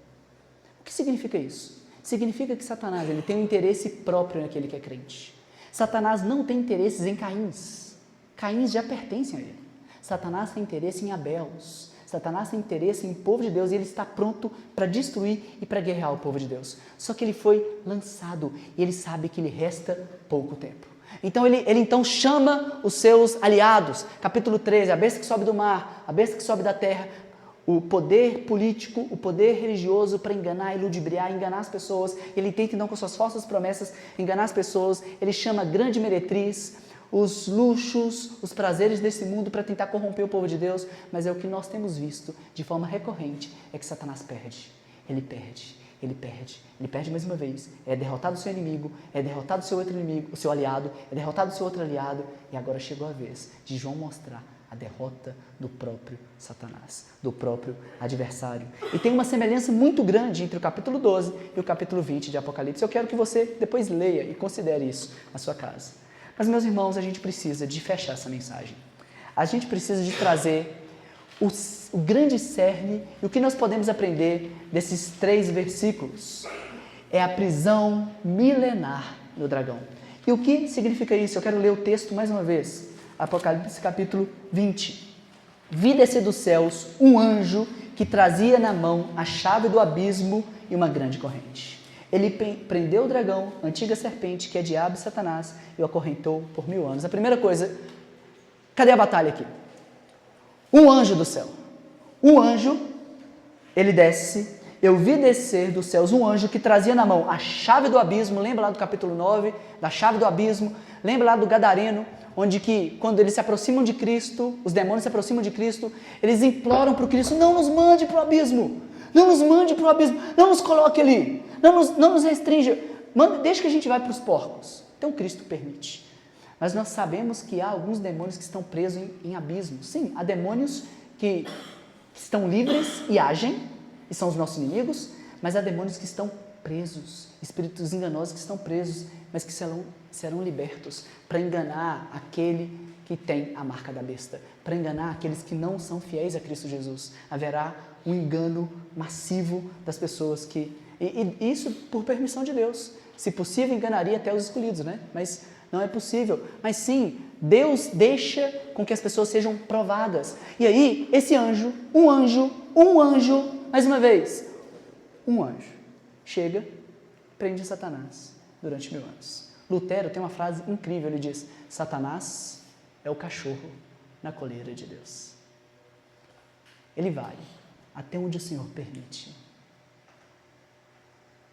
O que significa isso? Significa que Satanás ele tem um interesse próprio naquele que é crente. Satanás não tem interesses em Caíns. Caíns já pertencem a ele. Satanás tem interesse em Abéus. Satanás tem interesse em povo de Deus e ele está pronto para destruir e para guerrear o povo de Deus. Só que ele foi lançado e ele sabe que lhe resta pouco tempo. Então ele então chama os seus aliados. Capítulo 13, a besta que sobe do mar, a besta que sobe da terra, o poder político, o poder religioso para enganar, ludibriar, enganar as pessoas. Ele tenta então com suas falsas promessas enganar as pessoas. Ele chama a grande meretriz, os luxos, os prazeres desse mundo para tentar corromper o povo de Deus. Mas é o que nós temos visto de forma recorrente, é que Satanás perde. Ele perde mais uma vez. É derrotado o seu inimigo, é derrotado o seu outro inimigo, o seu aliado, é derrotado o seu outro aliado. E agora chegou a vez de João mostrar A derrota do próprio Satanás, do próprio adversário. E tem uma semelhança muito grande entre o capítulo 12 e o capítulo 20 de Apocalipse. Eu quero que você depois leia e considere isso na sua casa. Mas, meus irmãos, a gente precisa de fechar essa mensagem. A gente precisa de trazer o grande cerne e o que nós podemos aprender desses 3 versículos. É a prisão milenar do dragão. E o que significa isso? Eu quero ler o texto mais uma vez. Apocalipse capítulo 20. Vi descer dos céus um anjo que trazia na mão a chave do abismo e uma grande corrente. Ele prendeu o dragão, a antiga serpente, que é diabo e Satanás, e o acorrentou por 1000 anos. A primeira coisa, cadê a batalha aqui? Um anjo do céu. Um anjo, ele desce. Eu vi descer dos céus um anjo que trazia na mão a chave do abismo. Lembra lá do capítulo 9, da chave do abismo? Lembra lá do Gadareno, onde que quando eles se aproximam de Cristo, os demônios se aproximam de Cristo, eles imploram para o Cristo, não nos mande para o abismo, não nos mande para o abismo, não nos coloque ali, não nos restrinja, deixa que a gente vá para os porcos. Então Cristo permite. Mas nós sabemos que há alguns demônios que estão presos em abismos. Sim, há demônios que estão livres e agem, e são os nossos inimigos, mas há demônios que estão presos, espíritos enganosos que estão presos, mas que serão libertos para enganar aquele que tem a marca da besta, para enganar aqueles que não são fiéis a Cristo Jesus. Haverá um engano massivo das pessoas que... E isso por permissão de Deus. Se possível, enganaria até os escolhidos, né? Mas não é possível. Mas sim, Deus deixa com que as pessoas sejam provadas. E aí, esse anjo, mais uma vez, um anjo, chega, prende Satanás durante 1000 anos. Lutero tem uma frase incrível, ele diz, Satanás é o cachorro na coleira de Deus. Ele vai até onde o Senhor permite.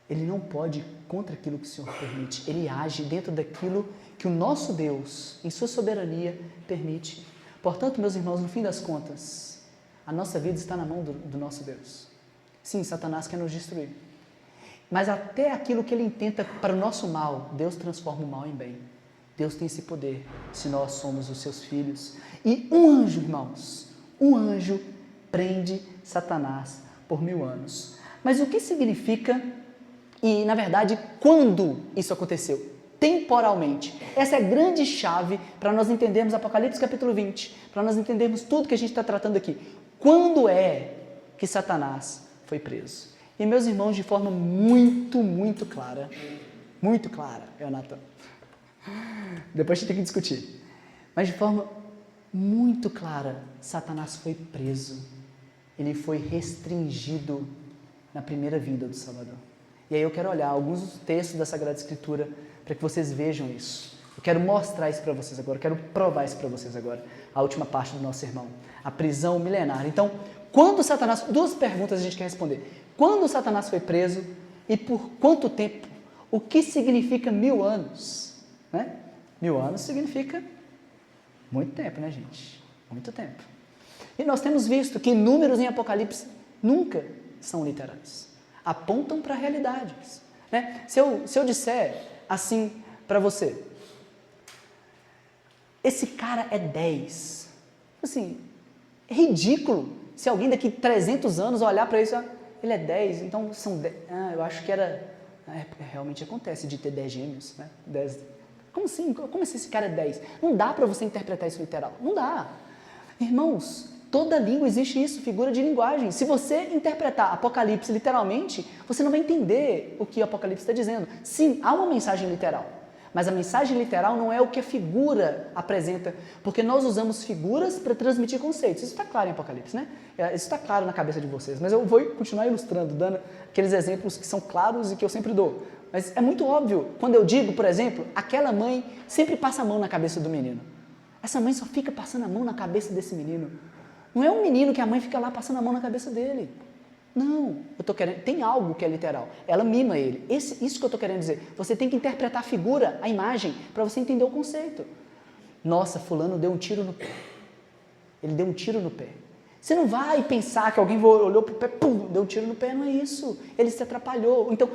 Ele não pode ir contra aquilo que o Senhor permite. Ele age dentro daquilo que o nosso Deus, em sua soberania, permite. Portanto, meus irmãos, no fim das contas, a nossa vida está na mão do nosso Deus. Sim, Satanás quer nos destruir. Mas até aquilo que ele intenta para o nosso mal, Deus transforma o mal em bem. Deus tem esse poder, se nós somos os seus filhos. E um anjo, irmãos, um anjo prende Satanás por 1000 anos. Mas o que significa... E, na verdade, quando isso aconteceu? Temporalmente. Essa é a grande chave para nós entendermos Apocalipse capítulo 20, para nós entendermos tudo que a gente está tratando aqui. Quando é que Satanás foi preso? E, meus irmãos, de forma muito clara, Nathan, depois a gente tem que discutir, mas de forma muito clara, Satanás foi preso, ele foi restringido na primeira vinda do Salvador. E aí eu quero olhar alguns textos da Sagrada Escritura para que vocês vejam isso. Eu quero mostrar isso para vocês agora, eu quero provar isso para vocês agora, a última parte do nosso sermão, a prisão milenar. Então, quando Satanás... 2 perguntas a gente quer responder. Quando Satanás foi preso e por quanto tempo? O que significa 1000 anos? Né? 1000 anos significa muito tempo, né, gente? Muito tempo. E nós temos visto que números em Apocalipse nunca são literais. Apontam para realidades. Né? Se eu disser assim para você, esse cara é 10. Assim, é ridículo se alguém daqui 300 anos olhar para isso, ele é 10, então são 10. Eu acho que era... realmente acontece de ter 10 gêmeos, né? 10. Como assim? Como assim esse cara é 10? Não dá para você interpretar isso literal. Não dá. Irmãos, toda língua existe isso, figura de linguagem. Se você interpretar Apocalipse literalmente, você não vai entender o que o Apocalipse está dizendo. Sim, há uma mensagem literal, mas a mensagem literal não é o que a figura apresenta, porque nós usamos figuras para transmitir conceitos. Isso está claro em Apocalipse, né? Isso está claro na cabeça de vocês, mas eu vou continuar ilustrando, dando aqueles exemplos que são claros e que eu sempre dou. Mas é muito óbvio, quando eu digo, por exemplo, aquela mãe sempre passa a mão na cabeça do menino. Essa mãe só fica passando a mão na cabeça desse menino. Não é um menino que a mãe fica lá passando a mão na cabeça dele. Não, eu tô querendo, tem algo que é literal. Ela mima ele. Isso que eu estou querendo dizer. Você tem que interpretar a figura, a imagem, para você entender o conceito. Nossa, fulano deu um tiro no pé. Ele deu um tiro no pé. Você não vai pensar que alguém olhou para o pé, pum, deu um tiro no pé, não é isso. Ele se atrapalhou. Então,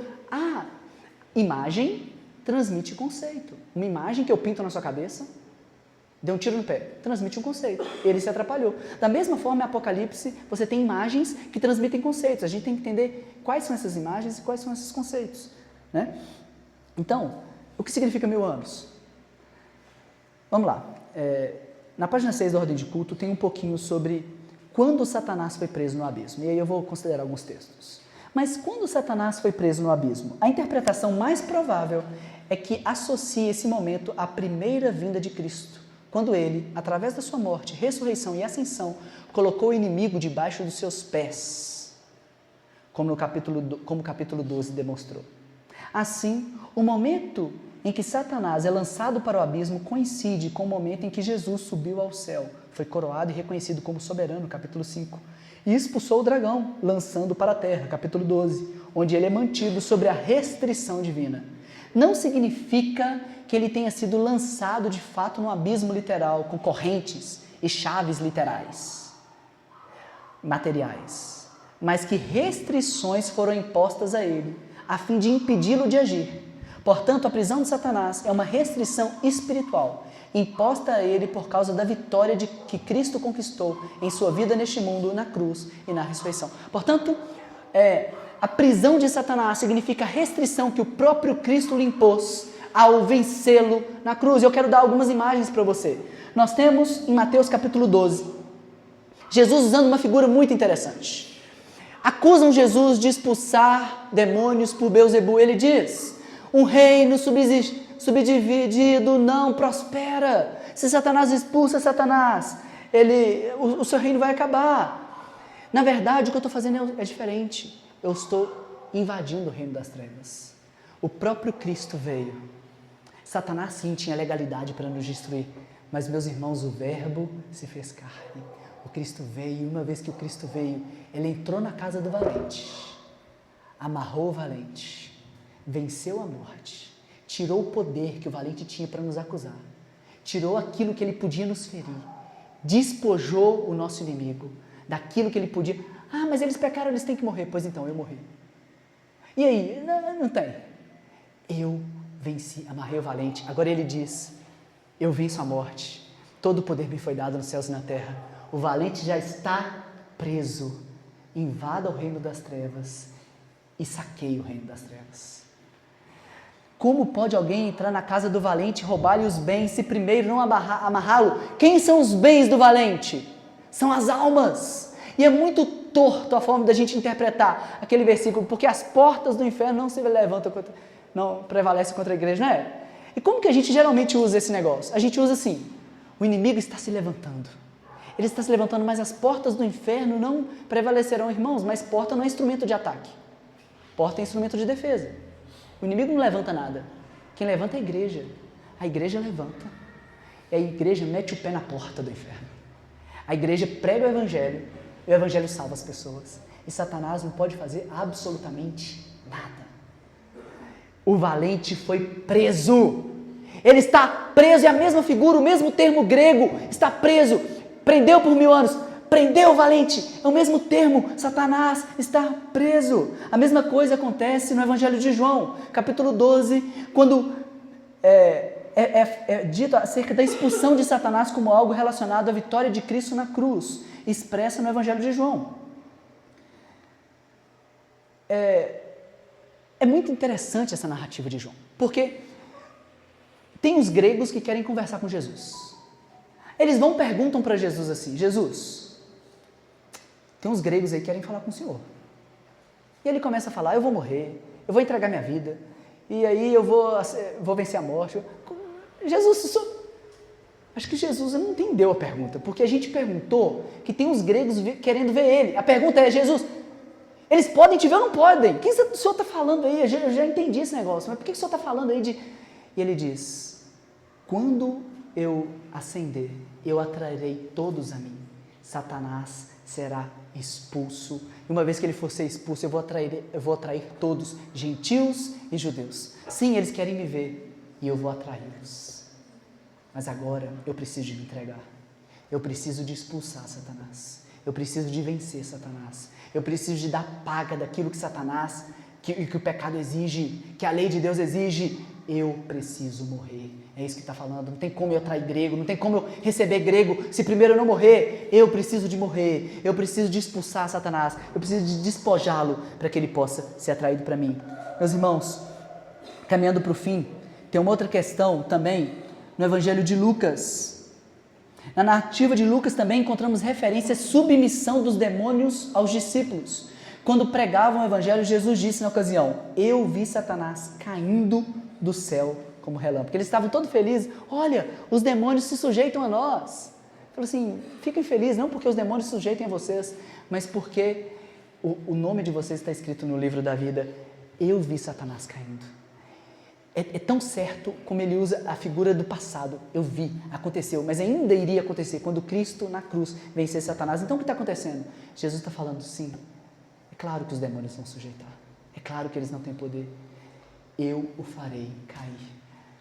imagem transmite conceito. Uma imagem que eu pinto na sua cabeça deu um tiro no pé, transmite um conceito. Ele se atrapalhou. Da mesma forma, em Apocalipse, você tem imagens que transmitem conceitos. A gente tem que entender quais são essas imagens e quais são esses conceitos, né? Então, o que significa 1000 anos? Vamos lá. Na página 6 da Ordem de Culto tem um pouquinho sobre quando Satanás foi preso no abismo. E aí eu vou considerar alguns textos. Mas quando Satanás foi preso no abismo, a interpretação mais provável é que associe esse momento à primeira vinda de Cristo, quando ele, através da sua morte, ressurreição e ascensão, colocou o inimigo debaixo dos seus pés, como o capítulo 12 demonstrou. Assim, o momento em que Satanás é lançado para o abismo coincide com o momento em que Jesus subiu ao céu, foi coroado e reconhecido como soberano, capítulo 5, e expulsou o dragão, lançando para a terra, capítulo 12, onde ele é mantido sob a restrição divina. Não significa que ele tenha sido lançado de fato no abismo literal, com correntes e chaves literais, materiais, mas que restrições foram impostas a ele, a fim de impedi-lo de agir. Portanto, a prisão de Satanás é uma restrição espiritual, imposta a ele por causa da vitória que Cristo conquistou em sua vida neste mundo, na cruz e na ressurreição. Portanto, a prisão de Satanás significa a restrição que o próprio Cristo lhe impôs ao vencê-lo na cruz. Eu quero dar algumas imagens para você. Nós temos em Mateus capítulo 12, Jesus usando uma figura muito interessante. Acusam Jesus de expulsar demônios por Beelzebu. Ele diz: um reino subdividido não prospera. Se Satanás expulsa Satanás, o seu reino vai acabar. Na verdade, o que eu estou fazendo é diferente. Eu estou invadindo o reino das trevas. O próprio Cristo veio. Satanás sim tinha legalidade para nos destruir, mas meus irmãos, o verbo se fez carne. O Cristo veio, e uma vez que o Cristo veio, ele entrou na casa do valente, amarrou o valente, venceu a morte, tirou o poder que o valente tinha para nos acusar, tirou aquilo que ele podia nos ferir, despojou o nosso inimigo daquilo que ele podia. Ah, mas eles pecaram, eles têm que morrer. Pois então, eu morri. E aí? Não tem. Eu venci, amarrei o valente. Agora ele diz: eu venço a morte. Todo o poder me foi dado nos céus e na terra. O valente já está preso. Invada o reino das trevas e saqueie o reino das trevas. Como pode alguém entrar na casa do valente e roubar-lhe os bens se primeiro não amarrá-lo? Quem são os bens do valente? São as almas. E é muito torto a forma da gente interpretar aquele versículo, porque as portas do inferno não prevalecem contra a igreja, não é? E como que a gente geralmente usa esse negócio? A gente usa assim: o inimigo está se levantando. Ele está se levantando, mas as portas do inferno não prevalecerão, irmãos. Mas porta não é instrumento de ataque. Porta é instrumento de defesa. O inimigo não levanta nada. Quem levanta é a igreja. A igreja levanta. E a igreja mete o pé na porta do inferno. A igreja prega o evangelho. E o evangelho salva as pessoas. E Satanás não pode fazer absolutamente nada. O valente foi preso. Ele está preso, é a mesma figura, o mesmo termo grego, está preso. Prendeu por 1000 anos. Prendeu o valente. É o mesmo termo. Satanás está preso. A mesma coisa acontece no Evangelho de João, capítulo 12, quando é dito acerca da expulsão de Satanás como algo relacionado à vitória de Cristo na cruz, expressa no Evangelho de João. É muito interessante essa narrativa de João, porque tem os gregos que querem conversar com Jesus. Eles perguntam para Jesus assim: Jesus, tem uns gregos aí que querem falar com o Senhor. E ele começa a falar: eu vou morrer, eu vou entregar minha vida, e aí eu vou vencer a morte. Jesus, acho que Jesus não entendeu a pergunta, porque a gente perguntou que tem uns gregos querendo ver ele. A pergunta é: Jesus, eles podem te ver ou não podem? O que o Senhor está falando aí? Eu já entendi esse negócio, mas por que o Senhor está falando aí de... E ele diz: quando eu ascender, eu atrairei todos a mim. Satanás será expulso. E uma vez que ele for ser expulso, eu vou atrair todos, gentios e judeus. Sim, eles querem me ver e eu vou atraí-los. Mas agora eu preciso de me entregar. Eu preciso de expulsar Satanás. Eu preciso de vencer Satanás. Eu preciso de dar paga daquilo que Satanás, que o pecado exige, que a lei de Deus exige. Eu preciso morrer. É isso que está falando. Não tem como eu atrair grego, não tem como eu receber grego se primeiro eu não morrer. Eu preciso de morrer, eu preciso de expulsar Satanás, eu preciso de despojá-lo para que ele possa ser atraído para mim. Meus irmãos, caminhando para o fim, tem uma outra questão também no Evangelho de Lucas. Na narrativa de Lucas também encontramos referência à submissão dos demônios aos discípulos. Quando pregavam o Evangelho, Jesus disse na ocasião: eu vi Satanás caindo do céu como relâmpago. Eles estavam todos felizes. Olha, os demônios se sujeitam a nós. Falou assim, fiquem felizes, não porque os demônios se sujeitem a vocês, mas porque o nome de vocês está escrito no livro da vida. Eu vi Satanás caindo. É tão certo como ele usa a figura do passado. Eu vi, aconteceu, mas ainda iria acontecer quando Cristo na cruz vencer Satanás. Então o que está acontecendo? Jesus está falando, sim, é claro que os demônios vão sujeitar. É claro que eles não têm poder. Eu o farei cair.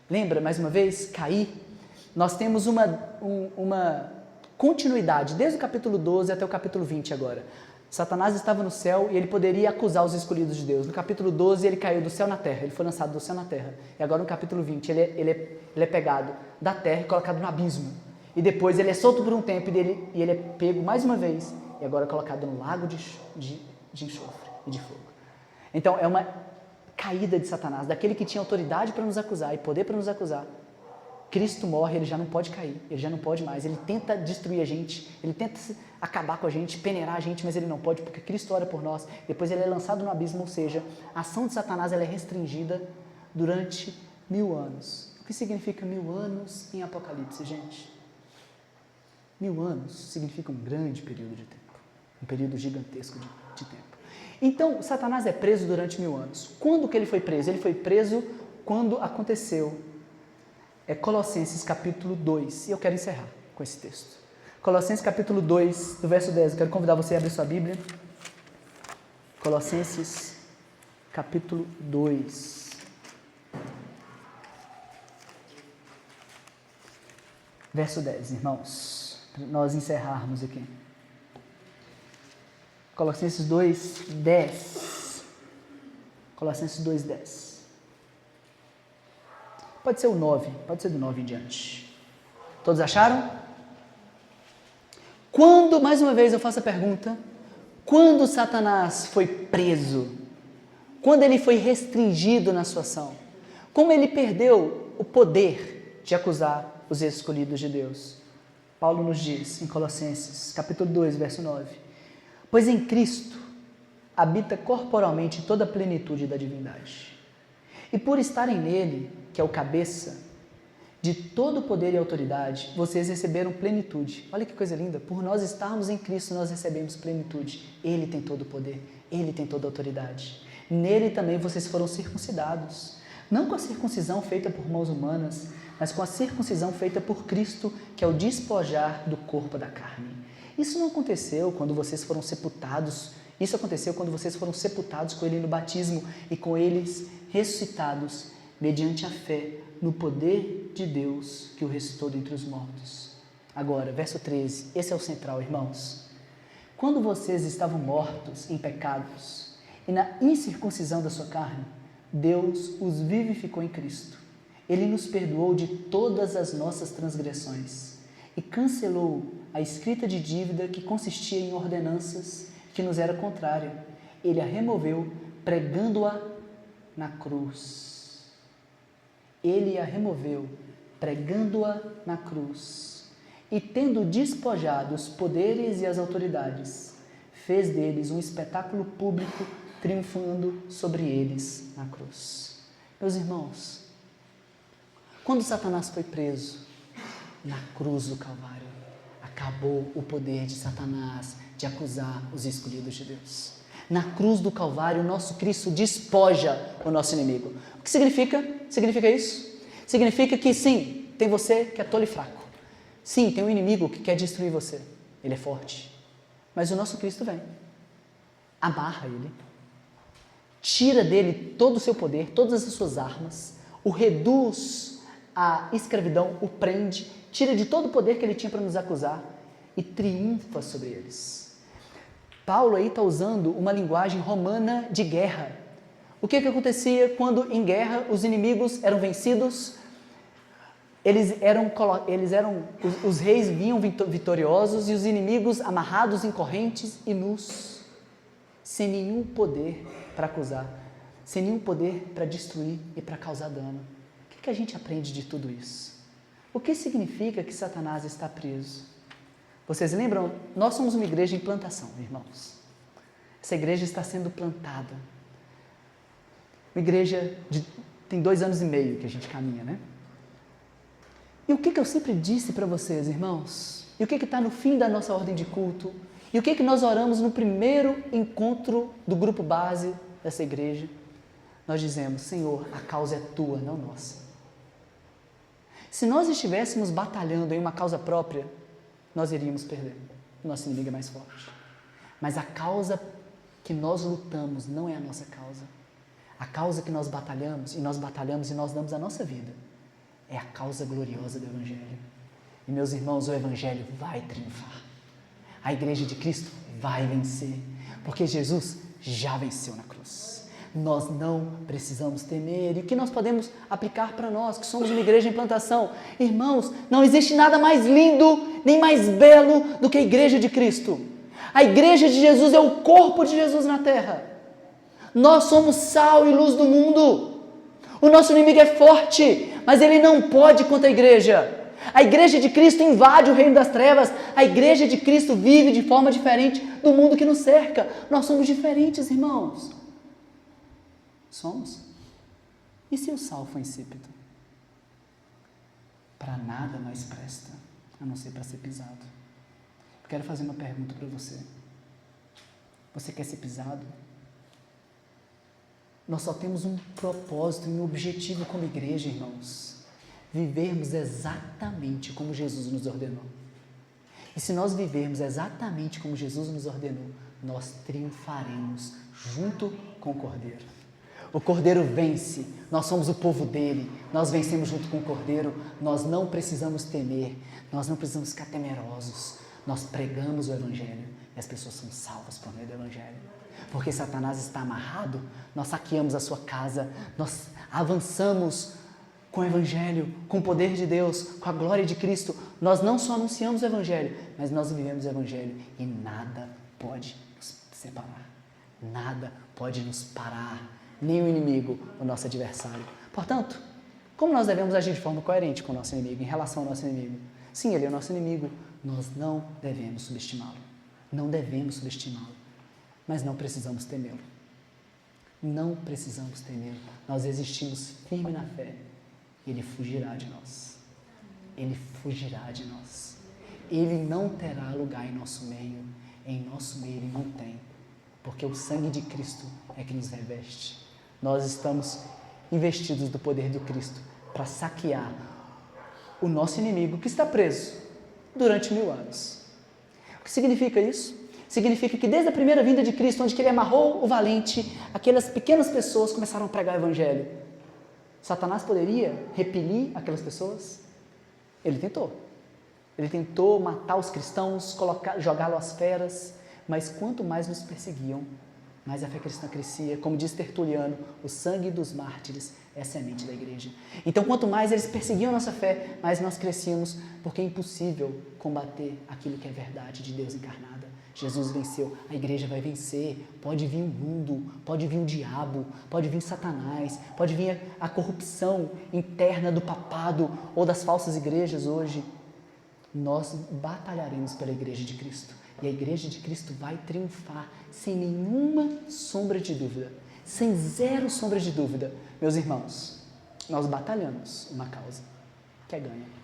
Lembra, mais uma vez, cair? Nós temos uma continuidade, desde o capítulo 12 até o capítulo 20 agora. Satanás estava no céu e ele poderia acusar os escolhidos de Deus. No capítulo 12 ele caiu do céu na terra, ele foi lançado do céu na terra. E agora no capítulo 20 ele é pegado da terra e colocado no abismo. E depois ele é solto por um tempo e ele é pego mais uma vez e agora é colocado no lago de enxofre e de fogo. Então é uma caída de Satanás, daquele que tinha autoridade para nos acusar e poder para nos acusar. Cristo morre, ele já não pode cair, ele já não pode mais, ele tenta destruir a gente, ele tenta acabar com a gente, peneirar a gente, mas ele não pode, porque Cristo ora por nós, depois ele é lançado no abismo, ou seja, a ação de Satanás ela é restringida durante 1000 anos. O que significa 1000 anos em Apocalipse, gente? 1000 anos significa um grande período de tempo, um período gigantesco de tempo. Então, Satanás é preso durante 1000 anos. Quando que ele foi preso? Ele foi preso quando aconteceu Colossenses capítulo 2. E eu quero encerrar com esse texto. Colossenses capítulo 2, do verso 10. Eu quero convidar você a abrir sua Bíblia. Colossenses capítulo 2. Verso 10, irmãos. Para nós encerrarmos aqui. Colossenses 2, 10. Colossenses 2, 10. Pode ser o 9, pode ser do 9 em diante. Todos acharam? Quando, mais uma vez eu faço a pergunta, quando Satanás foi preso, quando ele foi restringido na sua ação, como ele perdeu o poder de acusar os escolhidos de Deus? Paulo nos diz em Colossenses, capítulo 2, verso 9, pois em Cristo habita corporalmente toda a plenitude da divindade. E por estarem nele, que é o cabeça de todo poder e autoridade, vocês receberam plenitude. Olha que coisa linda, por nós estarmos em Cristo, nós recebemos plenitude. Ele tem todo o poder, ele tem toda a autoridade. Nele também vocês foram circuncidados, não com a circuncisão feita por mãos humanas, mas com a circuncisão feita por Cristo, que é o despojar do corpo da carne. Isso não aconteceu quando vocês foram sepultados, isso aconteceu quando vocês foram sepultados com ele no batismo e com eles ressuscitados mediante a fé no poder de Deus que o ressuscitou dentre os mortos. Agora, verso 13, esse é o central, irmãos. Quando vocês estavam mortos em pecados e na incircuncisão da sua carne, Deus os vivificou em Cristo. Ele nos perdoou de todas as nossas transgressões e cancelou a escrita de dívida que consistia em ordenanças que nos era contrária. Ele a removeu, pregando-a na cruz. Ele a removeu, pregando-a na cruz. E tendo despojado os poderes e as autoridades, fez deles um espetáculo público, triunfando sobre eles na cruz. Meus irmãos, quando Satanás foi preso na cruz do Calvário, acabou o poder de Satanás de acusar os escolhidos de Deus. Na cruz do Calvário, o nosso Cristo despoja o nosso inimigo. O que significa? Significa isso? Significa que sim, tem você que é tolo e fraco. Sim, tem um inimigo que quer destruir você. Ele é forte. Mas o nosso Cristo vem, amarra ele, tira dele todo o seu poder, todas as suas armas, o reduz à escravidão, o prende, tira de todo o poder que ele tinha para nos acusar e triunfa sobre eles. Paulo aí está usando uma linguagem romana de guerra. O que acontecia quando em guerra os inimigos eram vencidos? Os reis vinham vitoriosos e os inimigos amarrados em correntes e nus, sem nenhum poder para acusar, sem nenhum poder para destruir e para causar dano. O que a gente aprende de tudo isso? O que significa que Satanás está preso? Vocês lembram? Nós somos uma igreja em plantação, irmãos. Essa igreja está sendo plantada. Uma igreja tem 2 anos e meio que a gente caminha, né? E o que eu sempre disse para vocês, irmãos? E o que está no fim da nossa ordem de culto? E o que nós oramos no primeiro encontro do grupo base dessa igreja? Nós dizemos: Senhor, a causa é tua, não nossa. Se nós estivéssemos batalhando em uma causa própria, nós iríamos perder. O nosso inimigo é mais forte. Mas a causa que nós lutamos não é a nossa causa. A causa que nós batalhamos, e nós damos a nossa vida, é a causa gloriosa do Evangelho. E, meus irmãos, o Evangelho vai triunfar. A igreja de Cristo vai vencer, porque Jesus já venceu na cruz. Nós não precisamos temer. E o que nós podemos aplicar para nós, que somos uma igreja em plantação? Irmãos, não existe nada mais lindo, nem mais belo do que a igreja de Cristo. A igreja de Jesus é o corpo de Jesus na terra. Nós somos sal e luz do mundo. O nosso inimigo é forte, mas ele não pode contra a igreja. A igreja de Cristo invade o reino das trevas. A igreja de Cristo vive de forma diferente do mundo que nos cerca. Nós somos diferentes, irmãos. Somos. E se o sal for insípido? Para nada mais presta, a não ser para ser pisado. Eu quero fazer uma pergunta para você. Você quer ser pisado? Nós só temos um propósito e um objetivo como igreja, irmãos. Vivermos exatamente como Jesus nos ordenou. E se nós vivermos exatamente como Jesus nos ordenou, nós triunfaremos junto com o Cordeiro. O Cordeiro vence, nós somos o povo dele, nós vencemos junto com o Cordeiro, nós não precisamos temer, nós não precisamos ficar temerosos, nós pregamos o Evangelho e as pessoas são salvas por meio do Evangelho. Porque Satanás está amarrado, nós saqueamos a sua casa, nós avançamos com o Evangelho, com o poder de Deus, com a glória de Cristo. Nós não só anunciamos o Evangelho, mas nós vivemos o Evangelho e nada pode nos separar, nada pode nos parar, nem o inimigo, o nosso adversário. Portanto, como nós devemos agir de forma coerente com o nosso inimigo, em relação ao nosso inimigo? Sim, ele é o nosso inimigo, nós não devemos subestimá-lo, não devemos subestimá-lo, mas não precisamos temê-lo. Não precisamos temê-lo, nós existimos firme na fé. Ele fugirá de nós. Ele fugirá de nós. Ele não terá lugar em nosso meio. Em nosso meio ele não tem. Porque o sangue de Cristo é que nos reveste. Nós estamos investidos do poder do Cristo para saquear o nosso inimigo que está preso durante 1000 anos. O que significa isso? Significa que desde a primeira vinda de Cristo, onde ele amarrou o valente, aquelas pequenas pessoas começaram a pregar o Evangelho. Satanás poderia repelir aquelas pessoas? Ele tentou. Ele tentou matar os cristãos, jogá-los às feras, mas quanto mais nos perseguiam, mais a fé cristã crescia. Como diz Tertuliano, o sangue dos mártires é a semente da igreja. Então, quanto mais eles perseguiam a nossa fé, mais nós crescíamos, porque é impossível combater aquilo que é verdade de Deus encarnada. Jesus venceu, a igreja vai vencer. Pode vir o mundo, pode vir o diabo, pode vir Satanás, pode vir a corrupção interna do papado ou das falsas igrejas hoje. Nós batalharemos pela igreja de Cristo. E a igreja de Cristo vai triunfar sem nenhuma sombra de dúvida, sem zero sombra de dúvida. Meus irmãos, nós batalhamos uma causa que é ganha.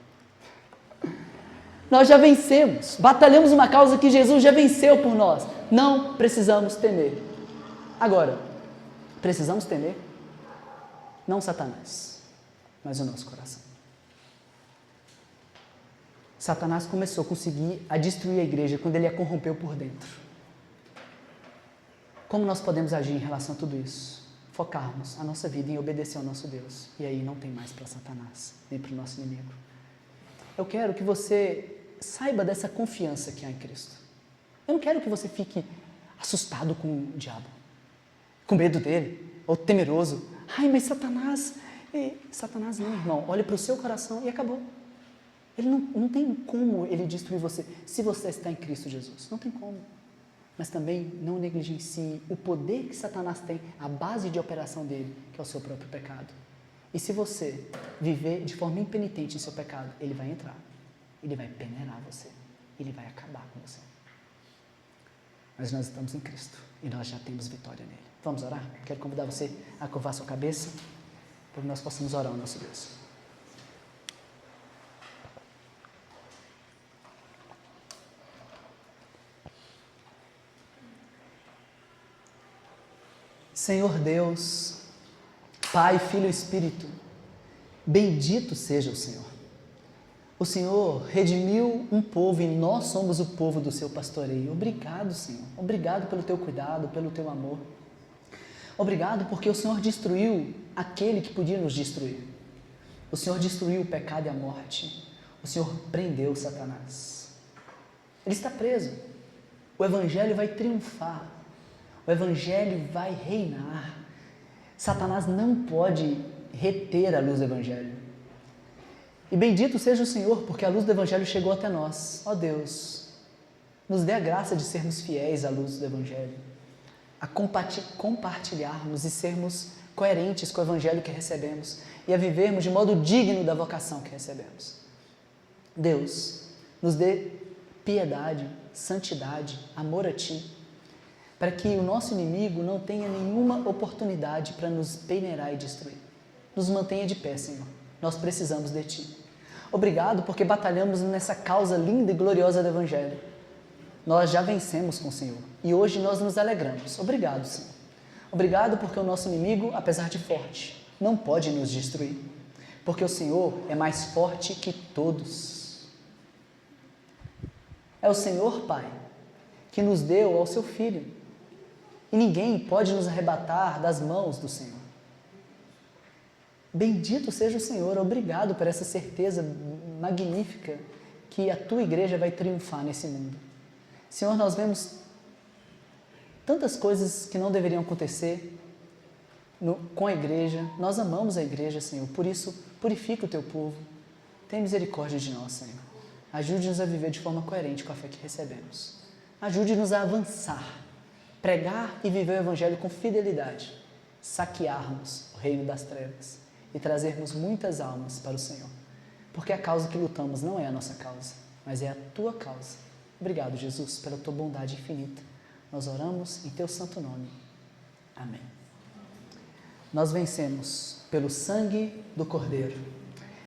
Nós já vencemos, batalhamos uma causa que Jesus já venceu por nós. Não precisamos temer. Agora, precisamos temer não Satanás, mas o nosso coração. Satanás começou a conseguir destruir a igreja quando ele a corrompeu por dentro. Como nós podemos agir em relação a tudo isso? Focarmos a nossa vida em obedecer ao nosso Deus. E aí não tem mais para Satanás, nem para o nosso inimigo. Eu quero que você saiba dessa confiança que há em Cristo. Eu não quero que você fique assustado com o diabo, com medo dele, ou temeroso. Ai, mas Satanás, E Satanás não, irmão, olha para o seu coração e acabou. Ele não tem como ele destruir você se você está em Cristo Jesus. Não tem como. Mas também não negligencie o poder que Satanás tem, a base de operação dele, que é o seu próprio pecado. E se você viver de forma impenitente em seu pecado, ele vai entrar, ele vai peneirar você, ele vai acabar com você. Mas nós estamos em Cristo e nós já temos vitória nele. Vamos orar? Quero convidar você a curvar sua cabeça para que nós possamos orar ao nosso Deus. Senhor Deus, Pai, Filho e Espírito, bendito seja o Senhor. O Senhor redimiu um povo e nós somos o povo do seu pastoreio. Obrigado, Senhor. Obrigado pelo teu cuidado, pelo teu amor. Obrigado porque o Senhor destruiu aquele que podia nos destruir. O Senhor destruiu o pecado e a morte. O Senhor prendeu Satanás. Ele está preso. O Evangelho vai triunfar. O Evangelho vai reinar. Satanás não pode reter a luz do Evangelho. E bendito seja o Senhor, porque a luz do Evangelho chegou até nós. Ó Deus, nos dê a graça de sermos fiéis à luz do Evangelho, a compartilharmos e sermos coerentes com o Evangelho que recebemos e a vivermos de modo digno da vocação que recebemos. Deus, nos dê piedade, santidade, amor a Ti, para que o nosso inimigo não tenha nenhuma oportunidade para nos peneirar e destruir. Nos mantenha de pé, Senhor. Nós precisamos de Ti. Obrigado porque batalhamos nessa causa linda e gloriosa do Evangelho. Nós já vencemos com o Senhor e hoje nós nos alegramos. Obrigado, Senhor. Obrigado porque o nosso inimigo, apesar de forte, não pode nos destruir, porque o Senhor é mais forte que todos. É o Senhor, Pai, que nos deu ao Seu Filho e ninguém pode nos arrebatar das mãos do Senhor. Bendito seja o Senhor, obrigado por essa certeza magnífica que a Tua igreja vai triunfar nesse mundo. Senhor, nós vemos tantas coisas que não deveriam acontecer com a igreja. Nós amamos a igreja, Senhor, por isso purifica o Teu povo. Tem misericórdia de nós, Senhor. Ajude-nos a viver de forma coerente com a fé que recebemos. Ajude-nos a avançar, pregar e viver o Evangelho com fidelidade, saquearmos o reino das trevas e trazermos muitas almas para o Senhor. Porque a causa que lutamos não é a nossa causa, mas é a Tua causa. Obrigado, Jesus, pela Tua bondade infinita. Nós oramos em Teu santo nome. Amém. Nós vencemos pelo sangue do Cordeiro